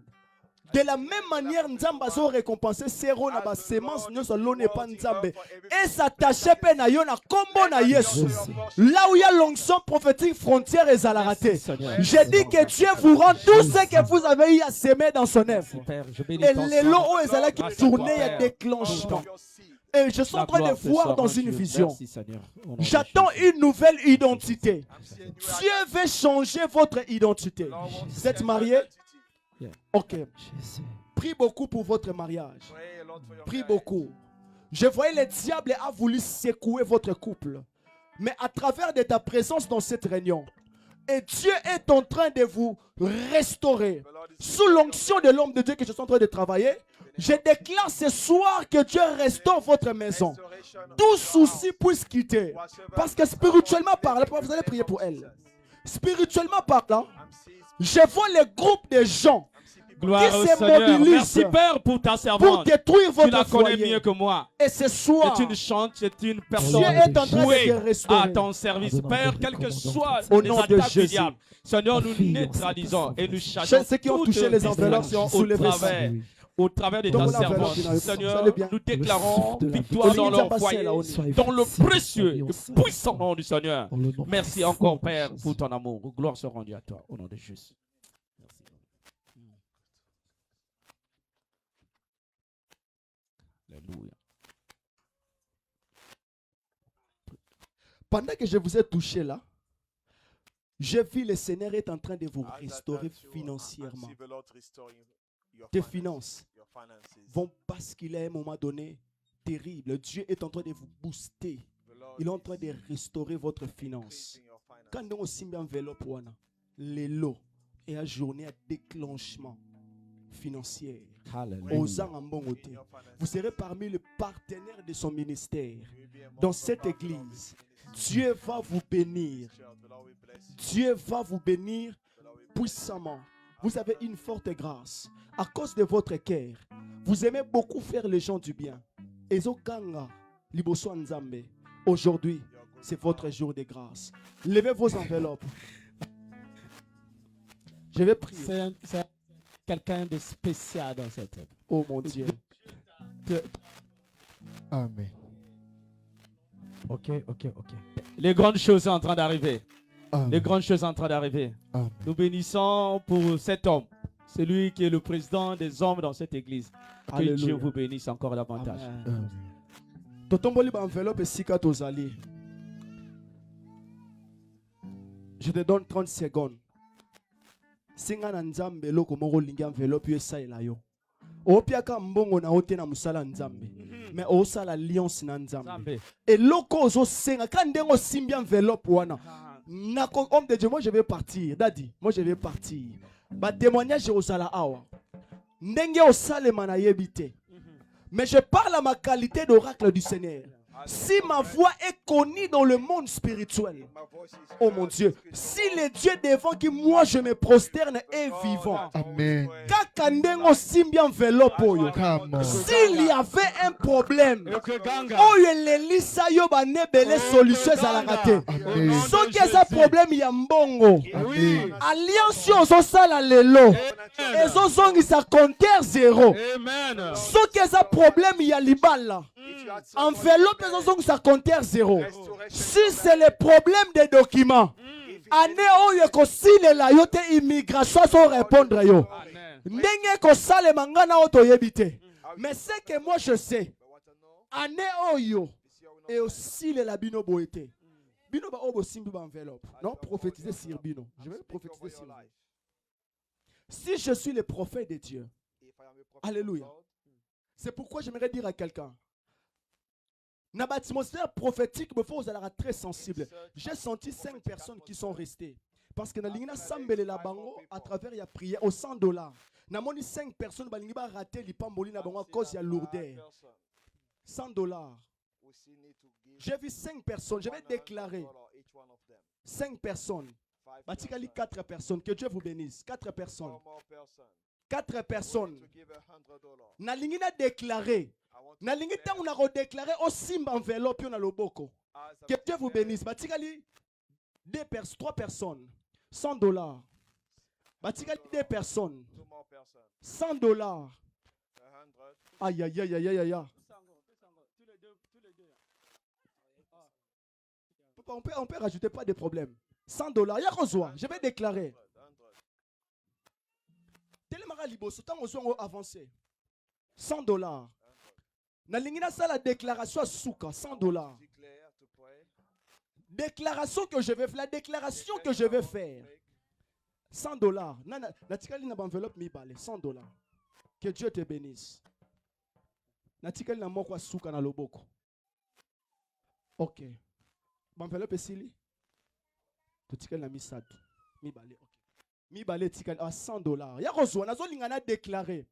De la même manière, Nzamba zo récompenser sero na ba semence nyonso lone pa Nzambe. Et s'attacher pe na yo na kombo na Yesu. Là où il y a l'onction prophétique, frontière et zalarate. Je dis que Dieu vous rend tout ce que vous avez eu à s'aimer dans son œuvre. Père, je bénis Et ton les sang. lots où ils allaient Grâce à tourner, toi, il y a Père. déclenchement. Et je suis en La train gloire de te voir soit dans rendue. une vision. Merci, Seigneur. Au nom de J'attends Jésus. une nouvelle identité. Dieu veut changer votre identité. Vous êtes marié? Ok. Jésus. Prie beaucoup pour votre mariage. Prie beaucoup. Je voyais le diable a voulu secouer votre couple. Mais à travers de ta présence dans cette réunion, et Dieu est en train de vous restaurer. Sous l'onction de l'homme de Dieu que je suis en train de travailler, je déclare ce soir que Dieu restaure votre maison. Tout souci puisse quitter. Parce que spirituellement parlant, vous allez prier pour elle. Spirituellement parlant, je vois le groupe de gens Gloire qui au se Seigneur. mobilisent Merci, Père, pour ta pour servante. détruire Tu la votre connais foyer. mieux que moi. Et ce soir, C'est une chante, c'est une Dieu personne est en train de vouée te à restaurer. ton service. Père, quel que soit Au les nom de attaques du Jésus. diable, Seigneur, nous neutralisons et nous chassons Ceux qui ont toute touché les enveloppes, distraction soulevez ça. au travers de ta Donc, l'enveloppe, servante. vous allez Seigneur, bien. nous déclarons Le souffle de la victoire vie. dans leur Olivier foyer, Zabassé, là, dans le Merci, précieux, Seigneur. le puissant nom du Seigneur. Dans le nom Merci puissant encore, de Père, Jésus. pour ton amour. Gloire soit rendue à toi, au nom de Jésus. Merci. Alléluia. Pendant que je vous ai touché là, j'ai vu le Seigneur est en train de vous restaurer financièrement. Tes finances vont basculer à un moment donné terrible. Dieu est en train de vous booster. Il est en train de restaurer votre finance. Quand on a enveloppe, les lots et la journée à déclenchement financier. Vous serez parmi les partenaires de son ministère. Dans cette église, Dieu va vous bénir. Dieu va vous bénir puissamment. Vous avez une forte grâce. À cause de votre cœur, vous aimez beaucoup faire les gens du bien. Aujourd'hui, c'est votre jour de grâce. Levez vos enveloppes. Je vais prier. C'est quelqu'un de spécial dans cette tête. Oh mon Dieu. Amen. Ok. Les grandes choses sont en train d'arriver. Les grandes choses sont en train d'arriver. Nous bénissons pour cet homme. C'est lui qui est le président des hommes dans cette église. Que Alléluia. Dieu vous bénisse encore davantage. Je te donne 30 secondes. Singa na nzambe loko moko lingi enveloppe esalela yo. Opiaka mbongo na ote na musala nzambe. Mais osala alliance na nzambe. Et loko ozo senga quand ndengo simbi enveloppe wana. Nako homme de Dieu, moi je vais partir. Daddy, moi je vais partir. Ba témoignage osala awa. Ndenge osalema na yebite. Mais je parle à ma qualité d'oracle du Seigneur. Si ma voix est connue dans le monde spirituel, oh mon Dieu, si le Dieu devant qui moi je me prosterne est vivant, Amen. s'il y avait un problème, oh solution à la raté. Sauf qu'il y a un problème, il y a mbongo. Alliance aux sala lelo. Et aux ça compteur zéro. Sauf qu'il y a un problème, il y a libala. Enveloppe ça compteur zéro. Si c'est le problème des documents, année où il y a la yote immigration sans répondre yo. Ndenge ko sale mangana auto yebite. Mais c'est que moi je sais. Année où yo et aussi les labino boete. Bino ba obo simbi ba enveloppe. Non, prophétiser sur bino. Je vais prophétiser sur lui. Si je suis le prophète de Dieu. Alléluia. C'est pourquoi j'aimerais dire à quelqu'un. Dans l'atmosphère prophétique, il faut être très sensible. J'ai senti 5 personnes qui sont restées. Parce que dans l'ingénieur Sambele la bango, à travers la prière, au $100. Dans mon 5 personnes qui ont raté l'ipamboli à cause de la lourdeur. $100. J'ai vu 5 personnes. Je vais déclarer 5 personnes. Batikali 4 personnes. Que Dieu vous bénisse. 4 personnes. 4 personnes. Na l'ingénieur déclaré. Na lingi tangu na redéclarer au simba enveloppe na loboko. Que Dieu vous bénisse. Batikali 3 personnes. $100. Batikali 2 personnes. $100. Aïe aïe aïe aïe aïe aïe. On peut rajouter pas de problème. $100. Ya reçoit. Je vais déclarer. Télémara liboso tant on avancer. $100. Nalingina ça la déclaration à souka $100. Déclaration que je vais faire, la déclaration que je vais faire. $100. Natikali na enveloppe mi balé $100. Que Dieu te bénisse. Natikali na moko souka na loboko. OK. Enveloppe esili. Totikali na misatu. Mi balé. OK. Mi balé tikali à $100. Ya reçoit nazo lingana déclarer.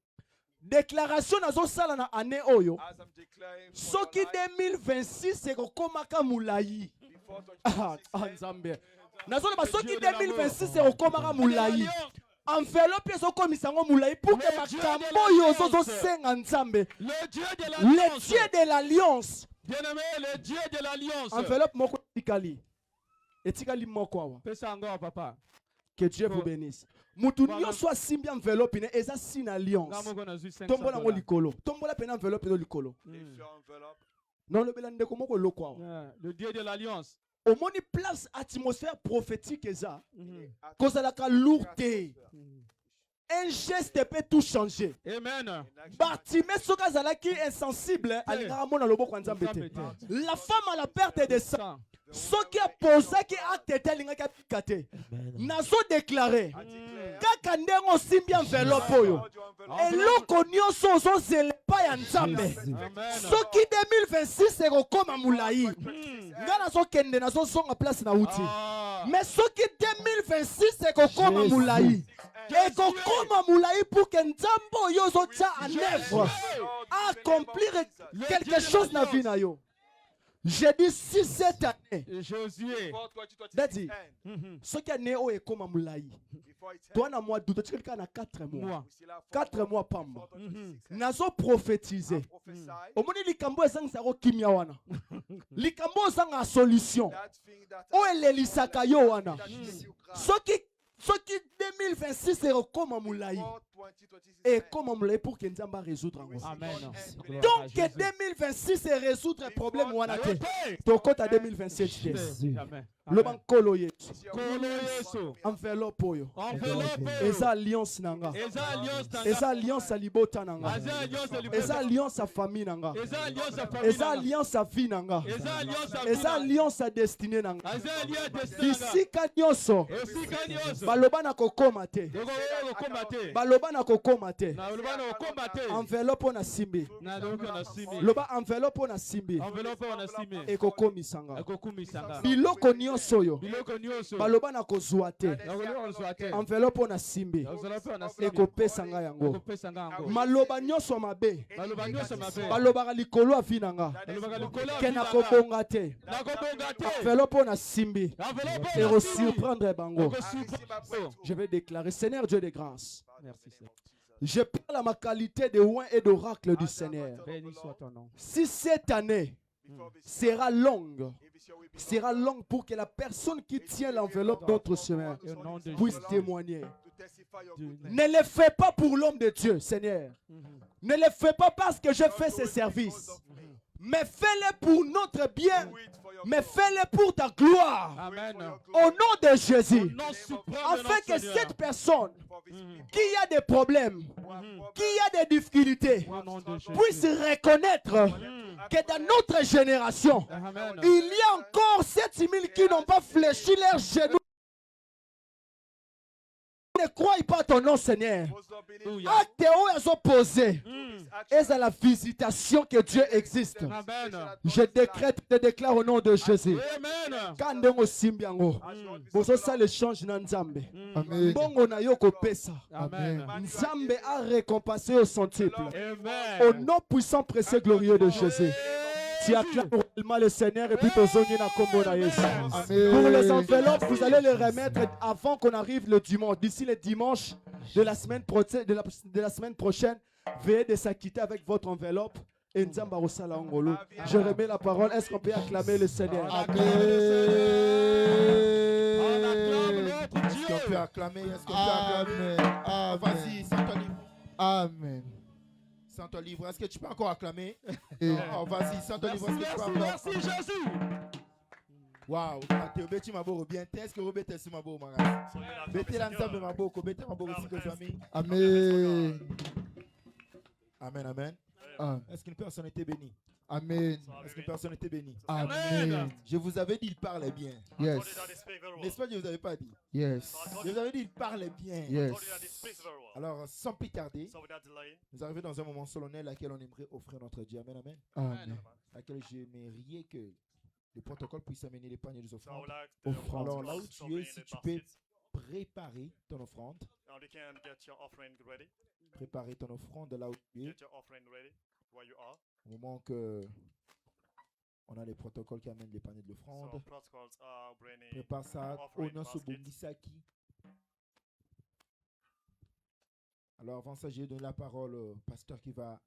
Déclaration nazo sala na année oyo. Soki 2026 c'est komaka mulayi. Nzambe. Nazo ba soki 2026 c'est komaka mulayi. Enveloppe so komisango mulayi pour que makambo yo zo senga Nzambe. Le Dieu de l'alliance. Bien-aimé, le Dieu de l'alliance. Enveloppe moko tikali. Etikali moko awa. Pesa encore papa. Que Dieu vous bénisse. Moutounio soit simbi enveloppe ne eza sin alliance. Tombola ngo likolo. Tombola pena enveloppe do likolo. Non le belande ko moko lokwa. Le Dieu de l'alliance. Au moni place atmosphère prophétique eza. Kozala ka lourté. Un geste peut tout changer. Amen. Bartimée soka zalaki insensible alingaka mona loboko ya Nzambe te. La femme à la perte de sang. Soki apozaki acte te alingaki apika te. Nazo déclaré. Kaka ndenge osimbi enveloppe oyo. Eloko nyonso ozozela epai ya Nzambe. Soki 2026 ekokoma mulayi. Nga nazokende nazozonga place na uti. Mais soki 2026 ekokoma mulayi. Ekokoma mulayi pour que Nzambe oyo ozotia en œuvre. Accomplir quelque chose na vie na yo. J'ai dit si cette année. Josué. Dadi. Ce qui est né au ekoma mulayi. Toi na mois d'août, tu quelqu'un na 4 mois. 4 mois pamba. Nazo prophétiser. Omoni likambo ezangisa ko kimia wana. Likambo ezanga solution. O elelisaka yo wana. Soki 2026 est comme un moulaï. Et comme un moulaï pour que Nzamba résoudre. Amen. Donc 2026 est résoudre un problème ou un athée. Donc quand à 2027, le banc kolo yesu. Enveloppe yo. Eza alliance nanga. Eza alliance à libota nanga. Eza alliance à famille nanga. Eza alliance à vie nanga. Eza alliance à destinée nanga. Ici kanyoso. Baloba na kokoma te. Baloba na kokoma te. Enveloppe na simbi. Loba enveloppe na simbi. Ekokomi sanga. Biloko nyonso yo. Baloba na kozwa te. Enveloppe na simbi. Ekopesa nga yango. Maloba nyonso mabe. Baloba likolo afinanga. Kena kobonga te. Enveloppe na simbi. Et surprendre bango. Je vais déclarer, Seigneur Dieu de grâce. Merci Seigneur. Je parle à ma qualité de oint et d'oracle du Seigneur. Béni soit ton nom. Si cette année sera longue pour que la personne qui tient l'enveloppe d'autre chemin puisse témoigner. Ne le fais pas pour l'homme de Dieu, Seigneur. Ne le fais pas parce que je fais ces services. Mais fais-le pour notre bien. Mais fais-le pour ta gloire. Amen. Au nom de Jésus. Afin que cette personne qui a des problèmes, qui a des difficultés, puisse reconnaître que dans notre génération, il y a encore 7000 qui n'ont pas fléchi leurs genoux. Ne crois pas ton nom, Seigneur. Acte où ils ont posé. Et c'est la visitation que Dieu existe. Je décrète, je déclare au nom de Jésus. Quand on simbiango, bozo ça le change dans Nzambe. Bongo na yoko pesa. Nzambe a récompensé au centuple. Au nom puissant, précieux, glorieux de Jésus. Tu acclames réellement le Seigneur et puis tu zoni na kombo na Yesu. Pour les enveloppes, vous allez les remettre avant qu'on arrive le dimanche. D'ici le dimanche de la semaine prochaine, veuillez de s'acquitter avec votre enveloppe. Et Nzamba Rosala Ngolo. Je remets la parole. Est-ce qu'on peut acclamer le Seigneur? Amen. Est-ce qu'on peut acclamer? Est-ce qu'on peut acclamer? Vas-y, sens-toi libre. Amen. Sens-toi libre. Est-ce que tu peux encore acclamer? Oh, vas-y, sens-toi libre. Merci Jésus. Waouh. Beti maboro bien. Est-ce que Robert est maboro mara? Beti l'ensemble maboko. Beti maboro aussi que famille. Amen. Amen, amen. Est-ce qu'une personne était bénie? Amen. Est-ce qu'une personne était bénie? Amen. Je vous avais dit, il parlait bien. Yes. N'est-ce pas que je ne vous avais pas dit? Yes. Je vous avais dit, il parlait bien. Yes. Alors, sans plus tarder, nous arrivons dans un moment solennel à laquelle on aimerait offrir notre Dieu. Amen, amen. Amen. À laquelle j'aimerais que le protocole puisse amener les paniers des offrandes. Alors, là où tu es, si tu peux préparer ton offrande. Préparer ton offrande là où tu es. Au moment que on a les protocoles qui amènent les paniers de l'offrande. Prépare ça au nom de Bundisaki. Alors avant ça, j'ai donné la parole au pasteur qui va